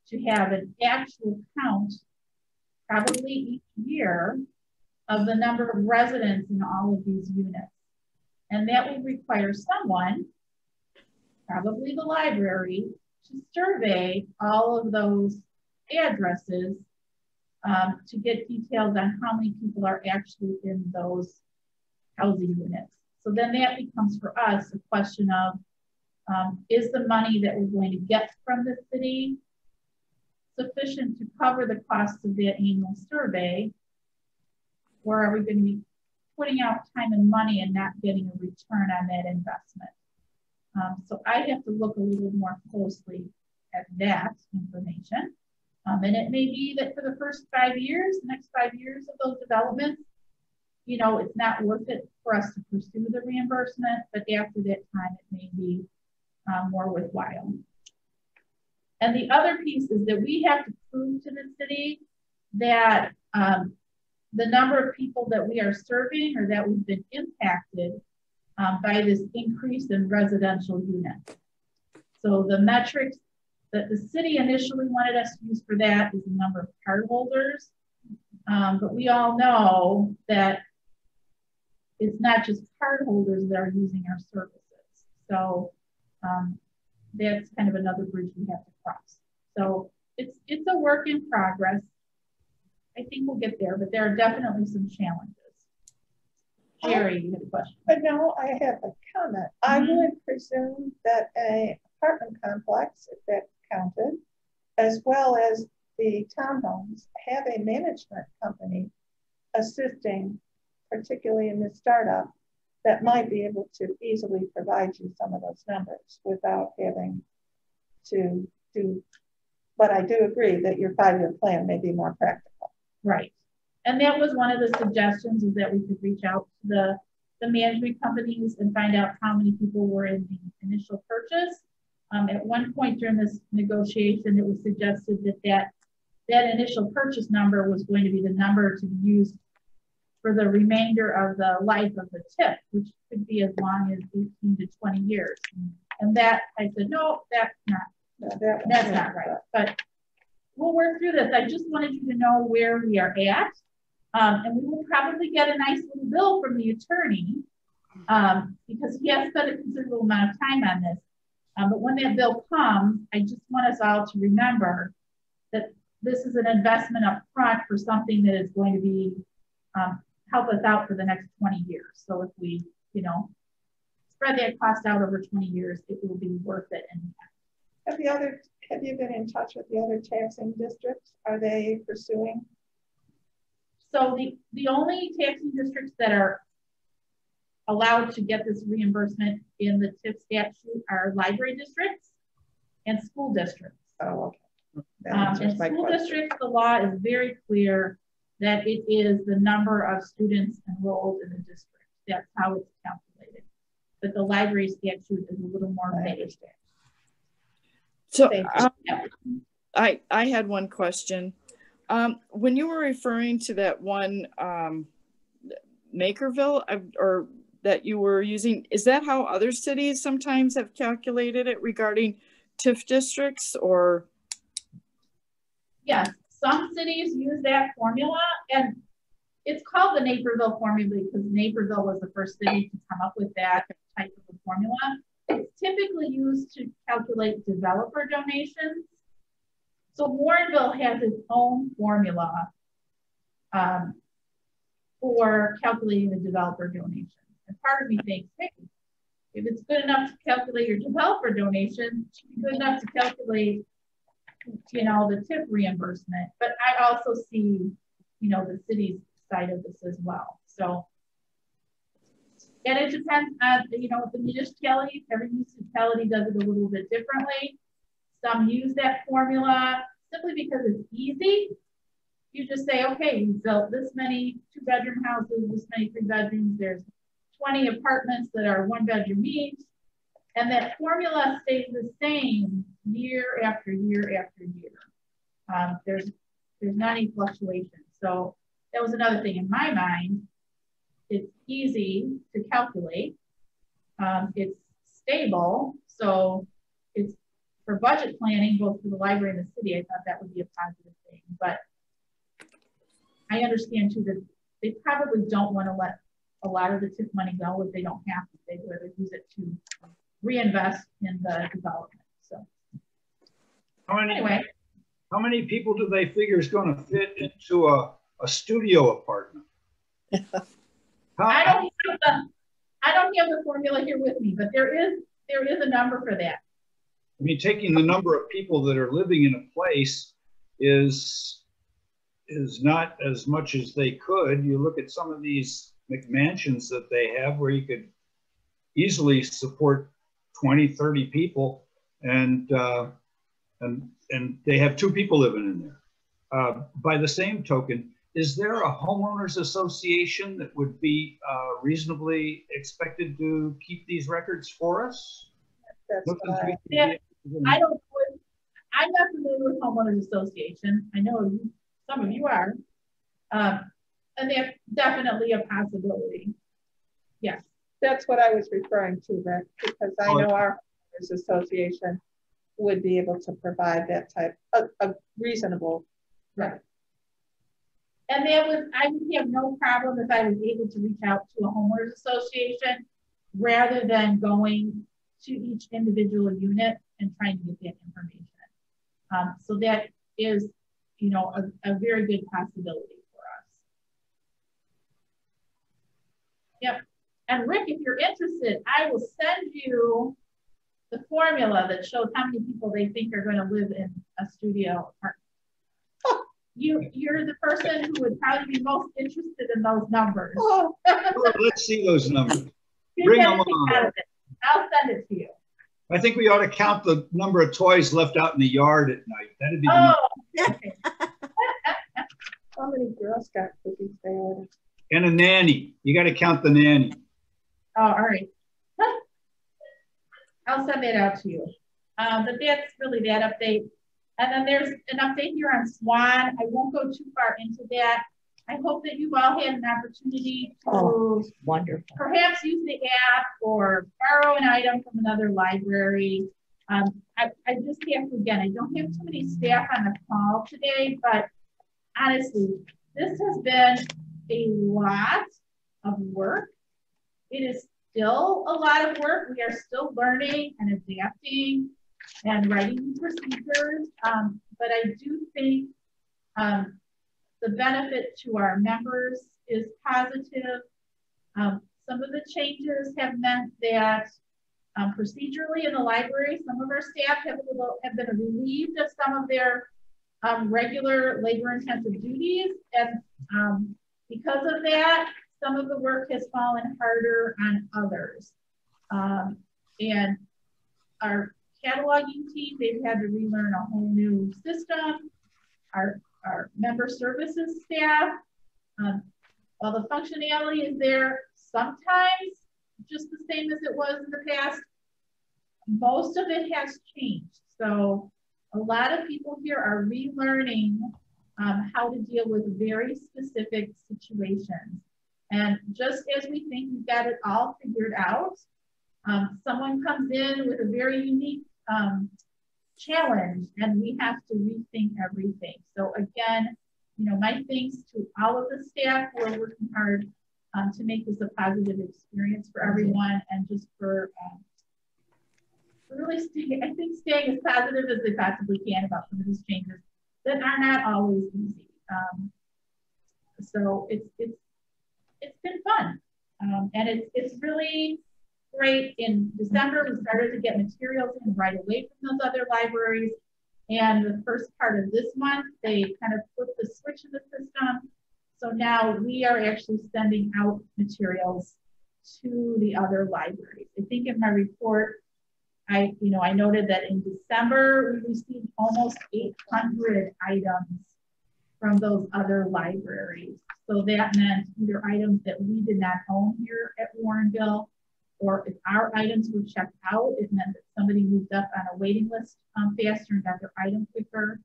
to have an actual count, probably each year, of the number of residents in all of these units. And that would require someone, probably the library, to survey all of those addresses to get details on how many people are actually in those housing units. So then that becomes for us a question of, is the money that we're going to get from the city sufficient to cover the costs of that annual survey? Or are we going to be putting out time and money and not getting a return on that investment? So I have to look a little more closely at that information. And it may be that for the first 5 years, the next 5 years of those developments, it's not worth it for us to pursue the reimbursement, but after that time, it may be more worthwhile. And the other piece is that we have to prove to the city that the number of people that we are serving or that we've been impacted by this increase in residential units. So the metrics that the city initially wanted us to use for that is the number of cardholders. But we all know that it's not just cardholders that are using our services. So that's kind of another bridge we have to cross. So it's a work in progress. I think we'll get there, but there are definitely some challenges. Jerry, you had a question. But no, I have a comment. I would presume that a apartment complex, if that's counted, as well as the townhomes, have a management company assisting, particularly in the startup, that might be able to easily provide you some of those numbers without having to do, but I do agree that your 5-year plan may be more practical. Right. And that was one of the suggestions, is that we could reach out to the management companies and find out how many people were in the initial purchase. At one point during this negotiation, it was suggested that that initial purchase number was going to be the number to be used for the remainder of the life of the TIF, which could be as long as 18 to 20 years. And that, I said, no, that's not right. But we'll work through this. I just wanted you to know where we are at. And we will probably get a nice little bill from the attorney because he has spent a considerable amount of time on this. But when that bill comes, I just want us all to remember that this is an investment up front for something that is going to be help us out for the next 20 years. So if we, you know, spread that cost out over 20 years, it will be worth it. And have you been in touch with the other taxing districts? Are they pursuing? So the only taxing districts that are allowed to get this reimbursement in the TIF statute are library districts and school districts. Oh, okay. In school districts, the law is very clear that it is the number of students enrolled in the district. That's how it's calculated. But the library statute is a little more vague. So I had one question. When you were referring to that one Naperville or that you were using, is that how other cities sometimes have calculated it regarding TIF districts, or? Yes, some cities use that formula, and it's called the Naperville Formula because Naperville was the first city to come up with that type of a formula. It's typically used to calculate developer donations. So Warrenville has its own formula for calculating the developer donation. And part of me thinks, hey, if it's good enough to calculate your developer donation, it should be good enough to calculate, you know, the TIF reimbursement. But I also see, you know, the city's side of this as well. So, and it depends on, you know, the municipality. Every municipality does it a little bit differently. Some use that formula simply because it's easy. You just say, okay, we built this many 2-bedroom houses, this many 3 bedrooms. There's 20 apartments that are 1-bedroom each. And that formula stays the same year after year after year. There's not any fluctuation. So that was another thing in my mind. It's easy to calculate. It's stable. So it's for budget planning, both for the library and the city. I thought that would be a positive thing. But I understand too that they probably don't want to let a lot of the TIF money go if they don't have to. They'd rather use it to reinvest in the development. So anyway. How many people do they figure is going to fit into a studio apartment? I don't have the formula here with me, but there is a number for that. I mean, taking the number of people that are living in a place is not as much as they could. You look at some of these McMansions that they have where you could easily support 20, 30 people, and they have 2 people living in there. By the same token, is there a homeowners association that would be reasonably expected to keep these records for us? I'm not familiar with homeowners association. I know some of you are. And that's definitely a possibility. Yes. That's what I was referring to, Rick, because I know our homeowners association would be able to provide that type of reasonable. Right. And I would have no problem if I was able to reach out to a homeowners association rather than going to each individual unit and trying to get that information. So that is, you know, a very good possibility for us. Yep. And Rick, if you're interested, I will send you the formula that shows how many people they think are going to live in a studio apartment. You're the person who would probably be most interested in those numbers. Let's see those numbers. Bring them on. I'll send it to you. I think we ought to count the number of toys left out in the yard at night. That'd be Okay. How many Girl Scout cookies they ordered? And a nanny. You got to count the nanny. Oh, all right. I'll send it out to you. But that's really that update. And then there's an update here on Swan. I won't go too far into that. I hope that you've all had an opportunity to wonderful. Perhaps use the app or borrow an item from another library. I just have to, again, I don't have too many staff on the call today, but honestly, this has been a lot of work. It is still a lot of work. We are still learning and adapting and writing procedures. But I do think the benefit to our members is positive. Some of the changes have meant that procedurally in the library, some of our staff have been relieved of some of their regular labor-intensive duties. And because of that, some of the work has fallen harder on others. And our cataloging team, they've had to relearn a whole new system. Our member services staff, while the functionality is there, sometimes just the same as it was in the past, most of it has changed. So a lot of people here are relearning how to deal with very specific situations. And just as we think we've got it all figured out, someone comes in with a very unique challenge and we have to rethink everything. So again, you know, my thanks to all of the staff who are working hard to make this a positive experience for everyone and just for really staying as positive as they possibly can about some of these changes that are not always easy. So it's been fun. And it's really great. In December, we started to get materials in right away from those other libraries. And the first part of this month, they kind of flipped the switch in the system. So now we are actually sending out materials to the other libraries. I think in my report, I noted that in December, we received almost 800 items from those other libraries. So that meant either items that we did not own here at Warrenville, or if our items were checked out, it meant that somebody moved up on a waiting list faster and got their item quicker.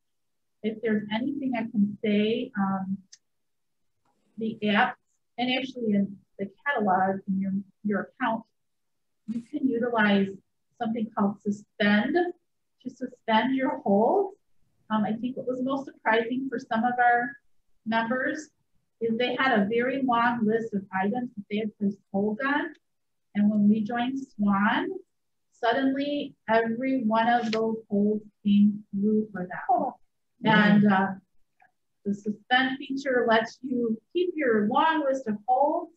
If there's anything I can say, the apps, and actually in the catalog in your account, you can utilize something called suspend to suspend your hold. I think what was most surprising for some of our members is they had a very long list of items that they had placed hold on. And when we joined Swan, suddenly every one of those holds came through for them. And the suspend feature lets you keep your long list of holds,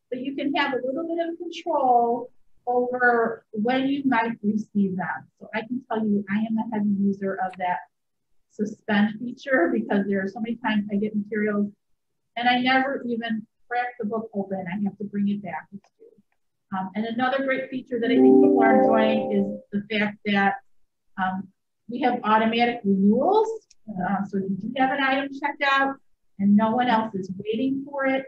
but you can have a little bit of control over when you might receive them. So I can tell you, I am a heavy user of that suspend feature because there are so many times I get materials and I never even crack the book open. I have to bring it back. And another great feature that I think people are enjoying is the fact that we have automatic renewals. So if you do have an item checked out and no one else is waiting for it,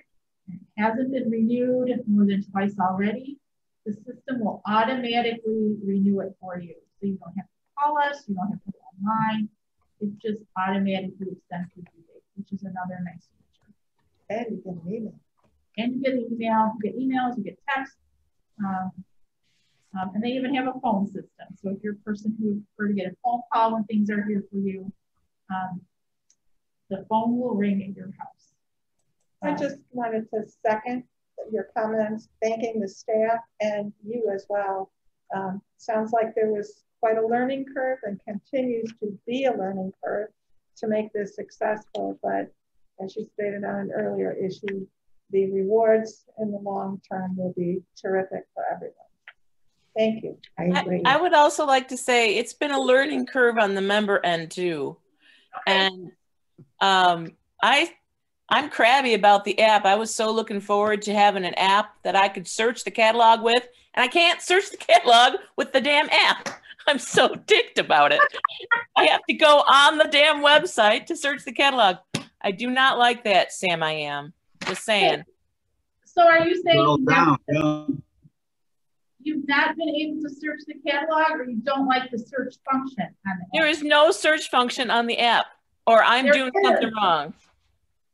and it hasn't been renewed more than twice already, the system will automatically renew it for you. So you don't have to call us, you don't have to go online. It just automatically extends the due date, which is another nice feature. And you get an email. And you get an email, you get emails, you get texts. And they even have a phone system. So if you're a person who would prefer to get a phone call when things are here for you, the phone will ring at your house. I just wanted to second your comments, thanking the staff and you as well. Sounds like there was quite a learning curve and continues to be a learning curve to make this successful. But as you stated on an earlier issue, the rewards in the long term will be terrific for everyone. Thank you. I agree. I would also like to say it's been a learning curve on the member end too. And I'm crabby about the app. I was so looking forward to having an app that I could search the catalog with, and I can't search the catalog with the damn app. I'm so ticked about it. I have to go on the damn website to search the catalog. I do not like that, Sam. I am just saying. So are you saying down. You've not been able to search the catalog, or you don't like the search function on the app? There is no search function on the app, or I'm doing something wrong.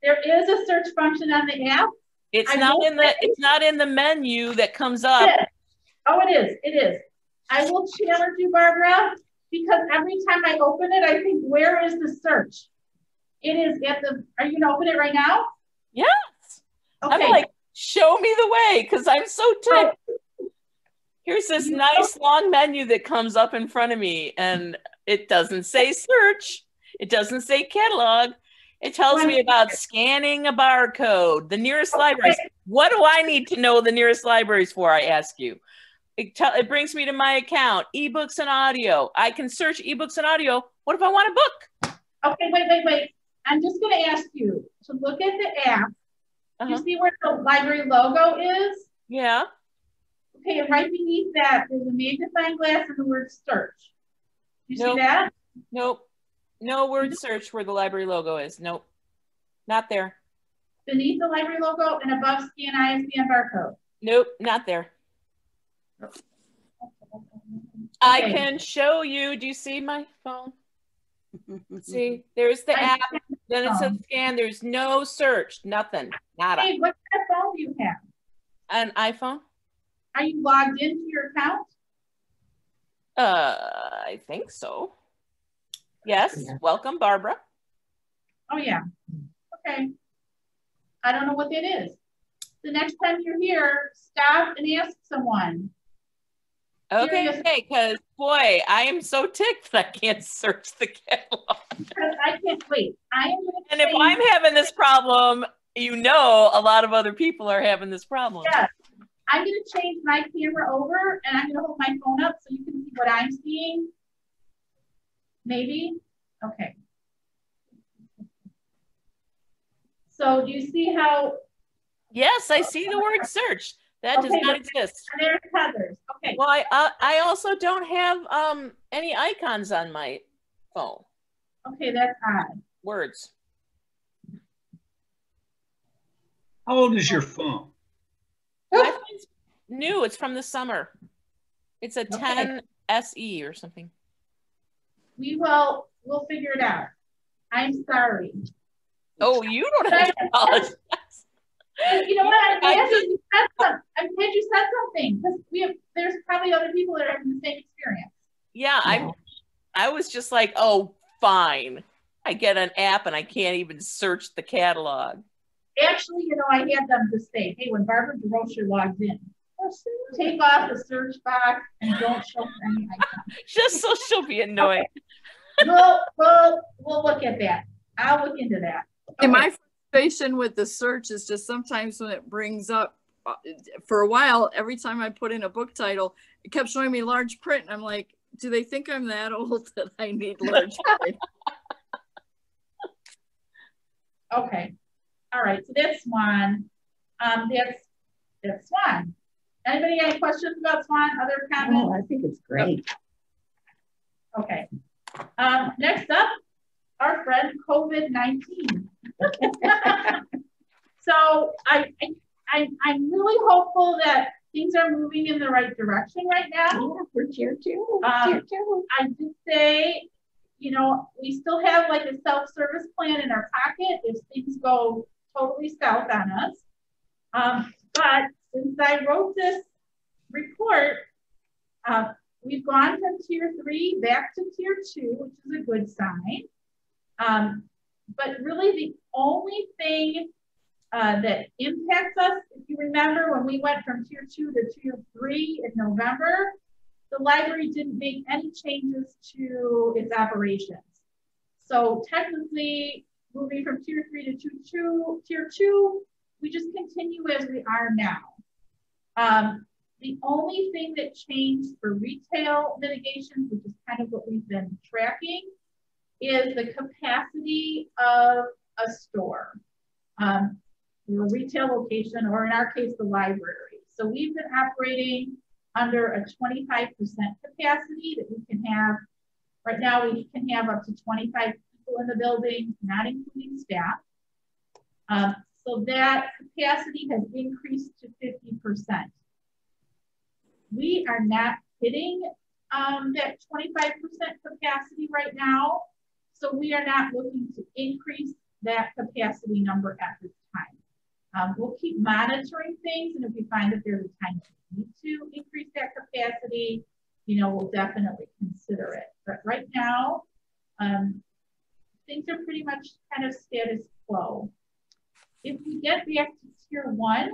There is a search function on the app. It's not in the menu that comes up. Oh, it is. It is. I will challenge you, Barbara, because every time I open it, I think, where is the search? It is at the, are you gonna open it right now? Yes. Okay. I'm like, show me the way, because I'm so ticked. Here's this nice long menu that comes up in front of me, and it doesn't say search. It doesn't say catalog. It tells me about scanning a barcode, the nearest libraries. What do I need to know the nearest libraries for, I ask you? It brings me to my account, ebooks and audio. I can search ebooks and audio. What if I want a book? Okay, wait. I'm just going to ask you to look at the app. You see where the library logo is? Yeah. Okay, and right beneath that, there's a magnifying glass and the word search. You see that? Nope. No word search where the library logo is. Nope. Not there. Beneath the library logo and above scan ISBN barcode. Nope, not there. Okay. I can show you. Do you see my phone? See, there's the app. Then it says scan. There's no search. Nothing. Nada. Hey, what kind of phone do you have? An iPhone. Are you logged into your account? I think so. Yes. Yeah. Welcome, Barbara. Oh, yeah. Okay. I don't know what that is. The next time you're here, stop and ask someone. Okay, because boy, I am so ticked that I can't search the catalog. Because I can't wait. And if I'm having this problem, you know, a lot of other people are having this problem. Yes. I'm going to change my camera over and I'm going to hold my phone up so you can see what I'm seeing. Maybe? Okay. So do you see how? Yes, I see the word search. That does not exist. And there's Heather's. Okay. Well, I also don't have any icons on my phone. Okay, that's odd. Words. How old is your phone? My phone's new. It's from the summer. It's a 10 SE or something. We'll figure it out. I'm sorry. Oh, you don't have to apologize. You know what? I'm glad you said something because there's probably other people that are having the same experience. Yeah, I was just like, oh, fine. I get an app and I can't even search the catalog. Actually, you know, I had them to say, hey, when Barbara DeRocher logs in, take off the search box and don't show any icons. Just so she'll be annoyed. We'll look at that. I'll look into that. Okay. And my frustration with the search is just sometimes when it brings up, for a while, every time I put in a book title, it kept showing me large print. And I'm like, do they think I'm that old that I need large print? Okay. All right. So that's Swan. That's Swan. Anybody got any questions about Swan? Other comments? Oh, I think it's great. Okay. Next up, our friend COVID-19. So I'm really hopeful that things are moving in the right direction right now. Yeah, for tier two. I did say, you know, we still have like a self-service plan in our pocket if things go totally south on us. But since I wrote this report, we've gone from tier 3 back to tier 2, which is a good sign. But really the only thing that impacts us, if you remember when we went from tier 2 to tier 3 in November, the library didn't make any changes to its operations. So technically moving from tier 3 to tier 2, we just continue as we are now. The only thing that changed for retail mitigations, which is kind of what we've been tracking, is the capacity of a store. We're a retail location, or in our case, the library. So we've been operating under a 25% capacity that we can have. Right now, we can have up to 25 people in the building, not including staff. So that capacity has increased to 50%. We are not hitting that 25% capacity right now. So we are not looking to increase that capacity number at this time. We'll keep monitoring things, and if we find that there's a time we need to increase that capacity, you know, we'll definitely consider it. But right now, things are pretty much kind of status quo. If we get back to tier 1,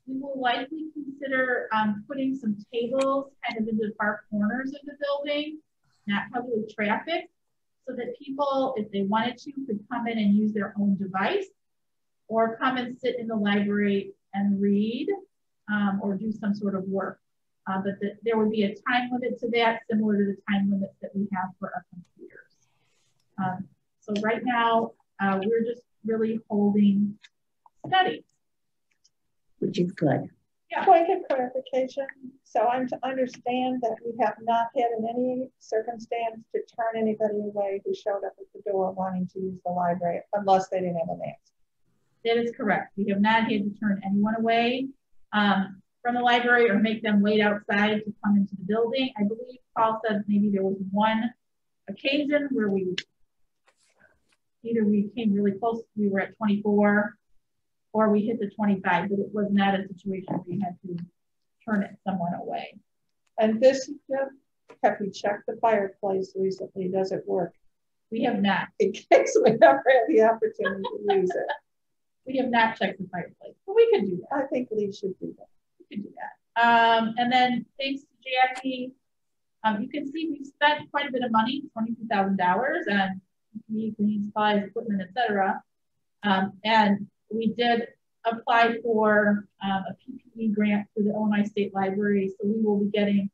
we will likely consider putting some tables kind of into the far corners of the building, not heavily trafficked, so that people, if they wanted to, could come in and use their own device or come and sit in the library and read or do some sort of work. But there would be a time limit to that, similar to the time limits that we have for our computers. So right now, we're just really holding steady. Which is good. Yeah. Point of clarification. So I'm to understand that we have not had in any circumstance to turn anybody away who showed up at the door wanting to use the library unless they didn't have a mask. That is correct. We have not had to turn anyone away from the library or make them wait outside to come into the building. I believe Paul said maybe there was one occasion where either we came really close, we were at 24, or we hit the 25, but it was not a situation where we had to turn someone away. And this, have we checked the fireplace recently? Does it work? We have not. In case we never had the opportunity to use it. We have not checked the fireplace, but we could do that. I think Lee should do that. We could do that. And then thanks to Jackie, you can see we've spent quite a bit of money, $22,000 on PPE, cleaning supplies, equipment, etc. And we did apply for a PPE grant through the Illinois State Library. So we will be getting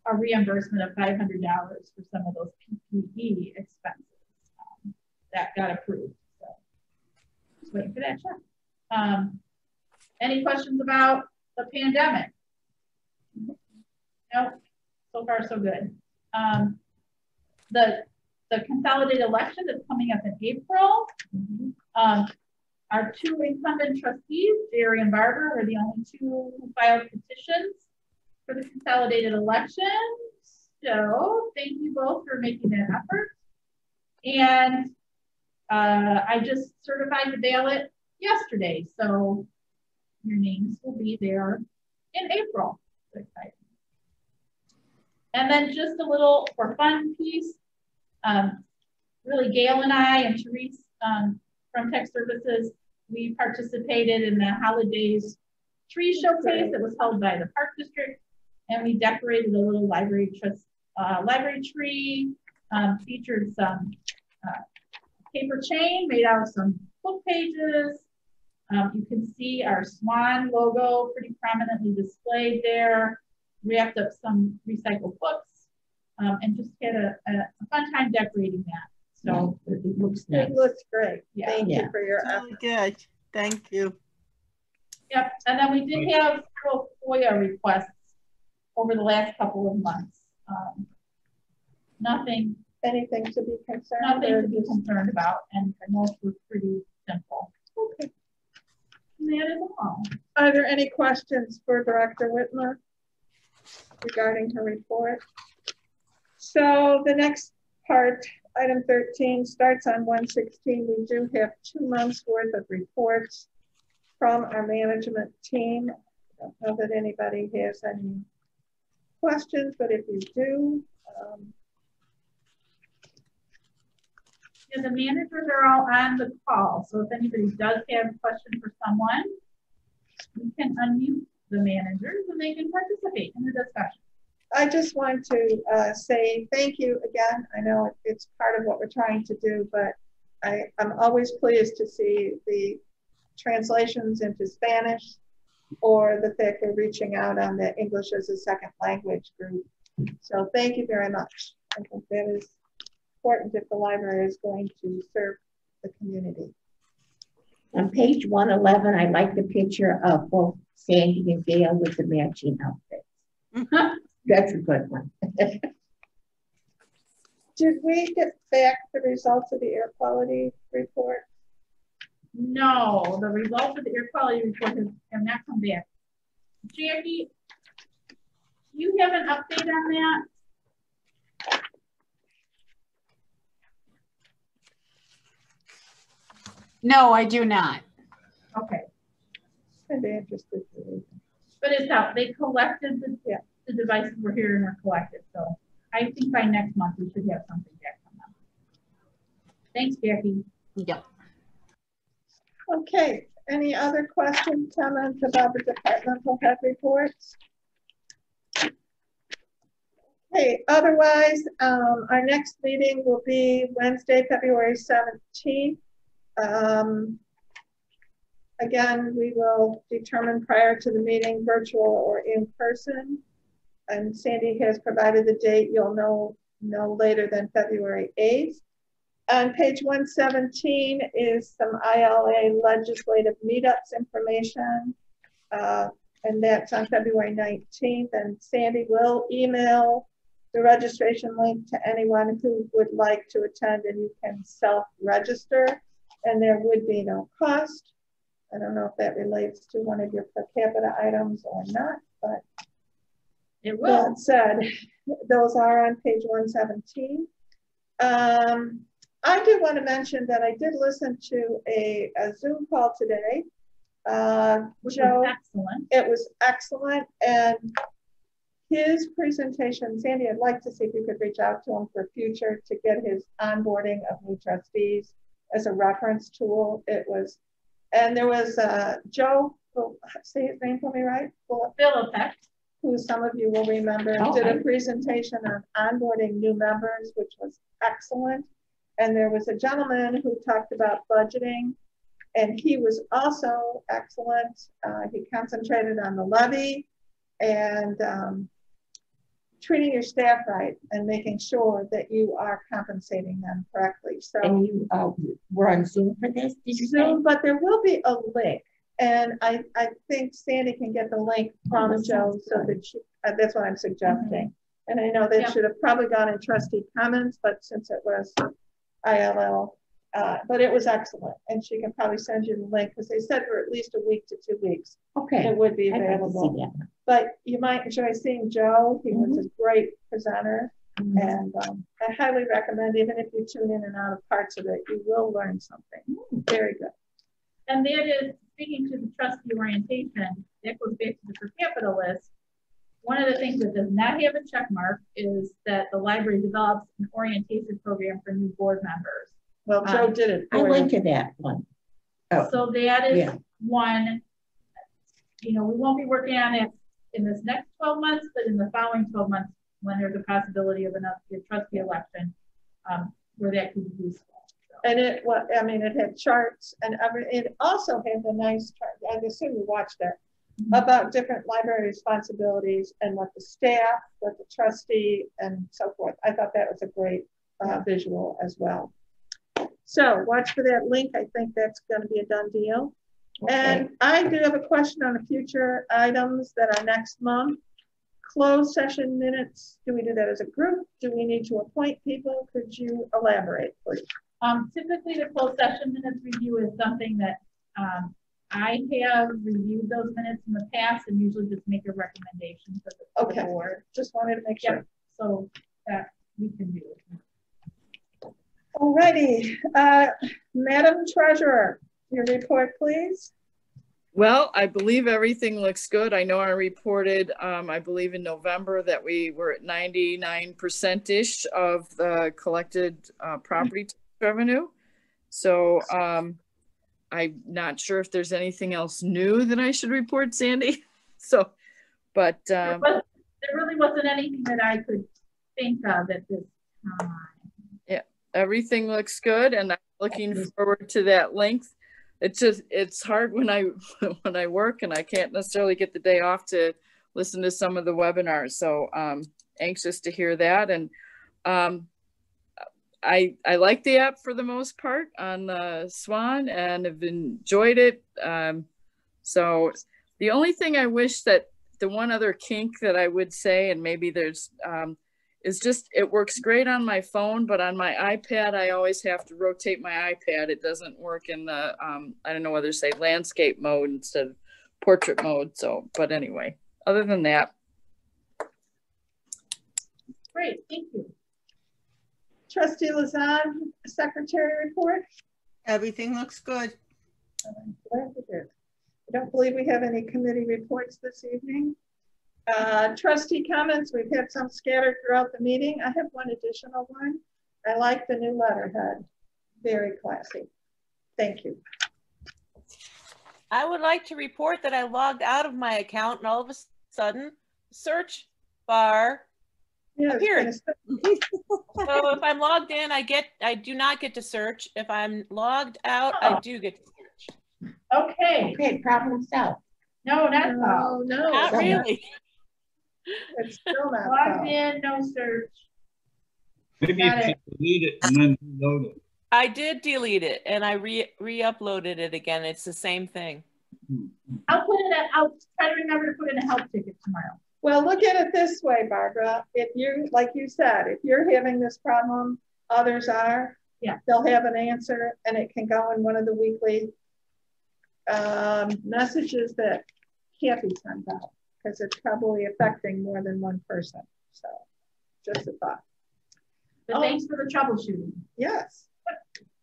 a reimbursement of $500 for some of those PPE expenses that got approved. So just waiting for that check. Any questions about the pandemic? No, so far so good. The consolidated election is coming up in April. Our two incumbent trustees, Jerry and Barbara, are the only two who filed petitions for the consolidated election. So thank you both for making that effort. And I just certified the ballot yesterday. So your names will be there in April. So exciting. And then just a little for fun piece. Really, Gail and I and Therese from Tech Services, we participated in the holidays tree showcase that was held by the Park District, and we decorated a little library tree, featured some paper chain made out of some book pages. You can see our swan logo pretty prominently displayed there, wrapped up some recycled books, and just had a fun time decorating that. So it looks nice. It looks great. Yeah. Thank you for your Really effort. good. Thank you. Yep. And then we did have several FOIA requests over the last couple of months. Nothing Anything to be concerned about, and most were pretty simple. Okay. And that is all. Are there any questions for Director Whitmer regarding her report? So the next part, item 13, starts on 116. We do have 2 months worth of reports from our management team. I don't know that anybody has any questions, but if you do, yeah, the managers are all on the call. So if anybody does have a question for someone, you can unmute the managers and they can participate in the discussion. I just want to say thank you again. I know it's part of what we're trying to do, but I'm always pleased to see the translations into Spanish or the fact we're reaching out on the English as a second language group. So thank you very much. I think that is important if the library is going to serve the community. On page 111, I like the picture of both Sandy and Gail with the matching outfits. That's a good one. Did we get back the results of the air quality report? No, the results of the air quality report have not come back. Jackie, you have an update on that? No, I do not. Okay. I'd be interested to read. But it's out. They collected the devices were here and are collected. So I think by next month we should have something back from them. Thanks, Jackie. Yep. Okay, any other questions, comments about the departmental head reports? Okay, otherwise, our next meeting will be Wednesday, February 17th. Again, we will determine prior to the meeting, virtual or in person. And Sandy has provided the date. You'll know no later than February 8th. On page 117 is some ILA legislative meetups information. And that's on February 19th. And Sandy will email the registration link to anyone who would like to attend, and you can self-register, and there would be no cost. I don't know if that relates to one of your per capita items or not, but it will. That said, those are on page 117. I do want to mention that I did listen to a Zoom call today. Which Joe, was excellent. It was excellent. And his presentation, Sandy, I'd like to see if you could reach out to him for future to get his onboarding of new trustees as a reference tool. It was, and there was Joe, say his name for me, right? Philip, who some of you will remember, did a presentation on onboarding new members, which was excellent. And there was a gentleman who talked about budgeting, and he was also excellent. He concentrated on the levy and treating your staff right and making sure that you are compensating them correctly. So, and you were on Zoom for this, did you Zoom, say? but there will be a link. And I think Sandy can get the link from Joe, so that she, that's what I'm suggesting. And I know that should have probably gone in Trustee Comments, but since it was ILL, but it was excellent. And she can probably send you the link, because they said for at least a week to 2 weeks. Okay. It would be available. But you might enjoy seeing Joe. He was a great presenter. And I highly recommend, even if you tune in and out of parts of it, you will learn something. Very good. And that is, speaking to the trustee orientation, that goes back to the per capita list. One of the things that does not have a check mark is that the library develops an orientation program for new board members. Well, Joe did it. I went to that one. Oh. So that is one, you know, we won't be working on it in this next 12 months, but in the following 12 months, when there's a possibility of another trustee election, where that could be useful. And it, well, I mean, it had charts and it also had a nice chart. I assume you watched it about different library responsibilities and what the staff, what the trustee, and so forth. I thought that was a great visual as well. So watch for that link. I think that's going to be a done deal. Okay. And I do have a question on the future items that are next month. Closed session minutes. Do we do that as a group? Do we need to appoint people? Could you elaborate, please? Typically, the closed session minutes review is something that I have reviewed those minutes in the past and usually just make a recommendation for the board. Just wanted to make sure. So that we can do. Alrighty, Madam Treasurer, your report, please. Well, I believe everything looks good. I know I reported, I believe in November, that we were at 99%-ish of the collected property tax revenue. So I'm not sure if there's anything else new that I should report, Sandy. So, but there really wasn't anything that I could think of at this time. Yeah, everything looks good, and I'm looking forward to that link. It's just, it's hard when I work and I can't necessarily get the day off to listen to some of the webinars. So anxious to hear that. And I like the app for the most part on Swan and have enjoyed it. So the only thing I wish that the one other kink that I would say, and maybe there's, is just, it works great on my phone, but on my iPad, I always have to rotate my iPad. It doesn't work in the, I don't know whether to say landscape mode instead of portrait mode. So, but anyway, other than that. Great, thank you. Trustee Lazan, secretary report. Everything looks good. I'm glad to hear. I don't believe we have any committee reports this evening. Trustee comments, we've had some scattered throughout the meeting. I have one additional one. I like the new letterhead. Very classy. Thank you. I would like to report that I logged out of my account and all of a sudden, search bar appeared. So if I'm logged in, I do not get to search. If I'm logged out, I do get to search. Okay. Okay, problem solved. No, not No, no. Not really. It's still not logged in, no search. Maybe you can delete it and then reload it. I did delete it and I re-uploaded it again. It's the same thing. I'll try to remember to put in a help ticket tomorrow. Well, look at it this way, Barbara. If you, like you said, if you're having this problem, others are, yeah, they'll have an answer and it can go in one of the weekly messages that can't be sent out because it's probably affecting more than one person. So just a thought. But thanks for the troubleshooting. Yes.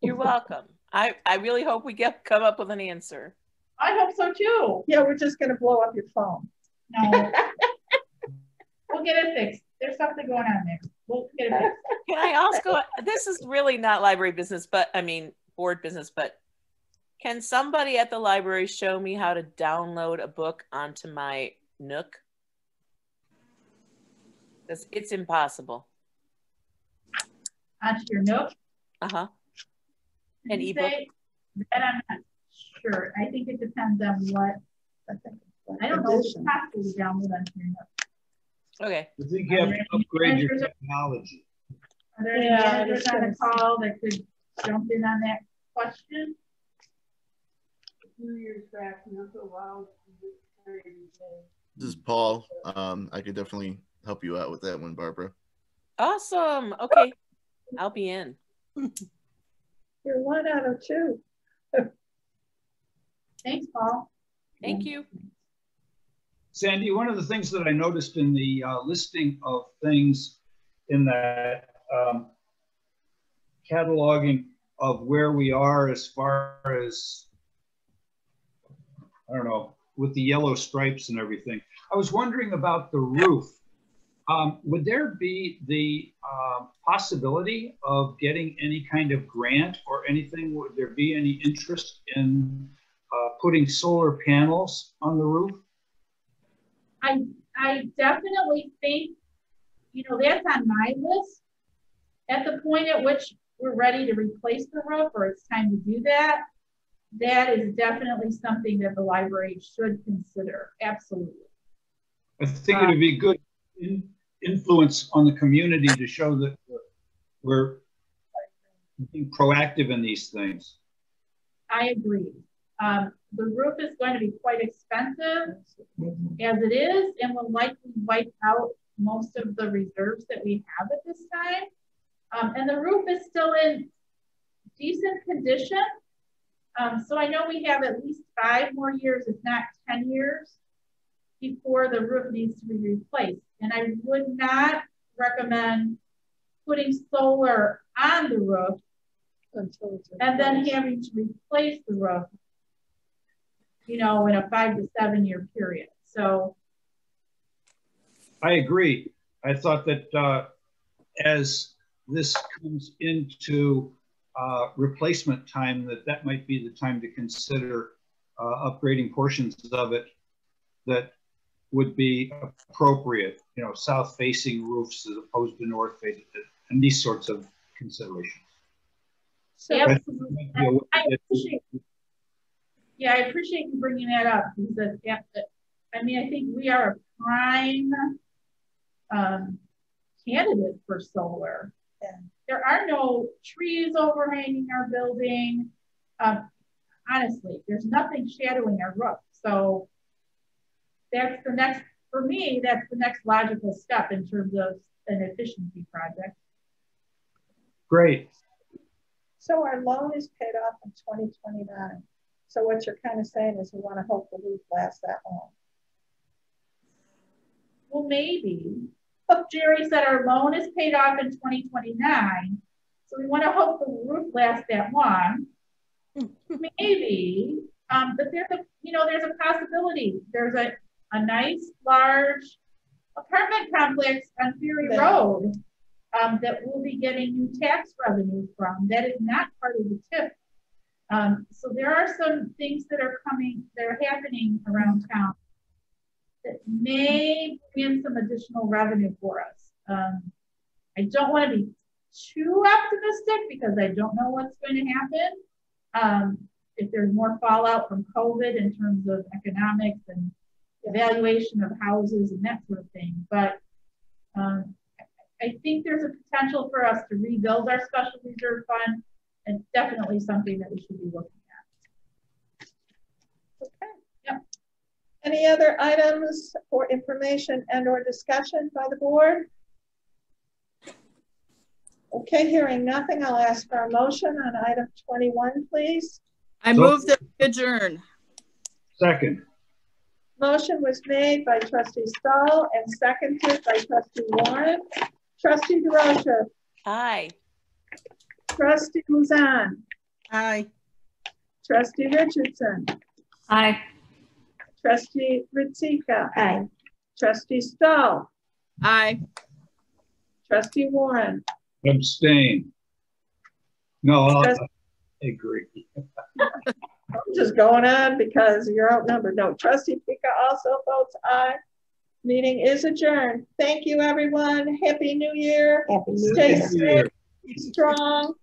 You're welcome. I really hope we come up with an answer. I hope so too. Yeah, we're just going to blow up your phone. No. We'll get it fixed. There's something going on there. We'll get it fixed. Can I also, this is really not library business, but I mean, board business, but can somebody at the library show me how to download a book onto my Nook? It's impossible. Onto your Nook? Uh-huh. An ebook? That I'm not sure. I think it depends on what. I don't know if it's possible to download onto your Nook. Okay. I think you have to upgrade your technology. Are there any managers on the call that could jump in on that question? A few years back, not so loud. This is Paul. I could definitely help you out with that one, Barbara. Awesome. Okay. I'll be in. You're 1 out of 2. Thanks, Paul. Thank you. Sandy, one of the things that I noticed in the listing of things in that cataloging of where we are as far as, I don't know, with the yellow stripes and everything, I was wondering about the roof. Would there be the possibility of getting any kind of grant or anything? Would there be any interest in putting solar panels on the roof? I definitely think, you know, that's on my list. At the point at which we're ready to replace the roof or it's time to do that, that is definitely something that the library should consider. Absolutely. I think it would be good influence on the community to show that we're being proactive in these things. I agree. The roof is going to be quite expensive as it is and will likely wipe out most of the reserves that we have at this time. And the roof is still in decent condition. So I know we have at least 5 more years, if not 10 years, before the roof needs to be replaced. And I would not recommend putting solar on the roof and then having to replace the roof, you know, in a 5 to 7 year period. So I agree. I thought that as this comes into replacement time, that might be the time to consider upgrading portions of it that would be appropriate, you know, south facing roofs as opposed to north facing, and these sorts of considerations. So I appreciate you bringing that up because I mean, I think we are a prime candidate for solar. there are no trees overhanging our building. Honestly, there's nothing shadowing our roof. So that's the next, for me, that's the next logical step in terms of an efficiency project. Great. So our loan is paid off in 2029. So what you're kind of saying is we want to hope the roof lasts that long. Well, maybe. Jerry said our loan is paid off in 2029. So we want to hope the roof lasts that long. Maybe, but there's a, you know, there's a possibility. There's a nice large apartment complex on Ferry Road that we'll be getting new tax revenue from. That is not part of the TIF. So there are some things that are coming, that are happening around town that may bring in some additional revenue for us. I don't want to be too optimistic because I don't know what's going to happen. If there's more fallout from COVID in terms of economics and evaluation of houses and that sort of thing. But I think there's a potential for us to rebuild our special reserve fund, and definitely something that we should be looking at. Okay. Yep. Any other items for information and or discussion by the board? Okay, hearing nothing, I'll ask for a motion on item 21, please. I move that we adjourn. Second. Motion was made by Trustee Stahl and seconded by Trustee Warren. Trustee DeRocher. Aye. Trustee Luzon. Aye. Trustee Richardson. Aye. Trustee Ritzika. Aye. Trustee Stahl. Aye. Trustee Warren. Abstain. No, I agree. I'm just going on because you're outnumbered. No, Trustee Pika also votes aye. Meeting is adjourned. Thank you, everyone. Happy New Year. Happy New Stay Year. safe, be strong.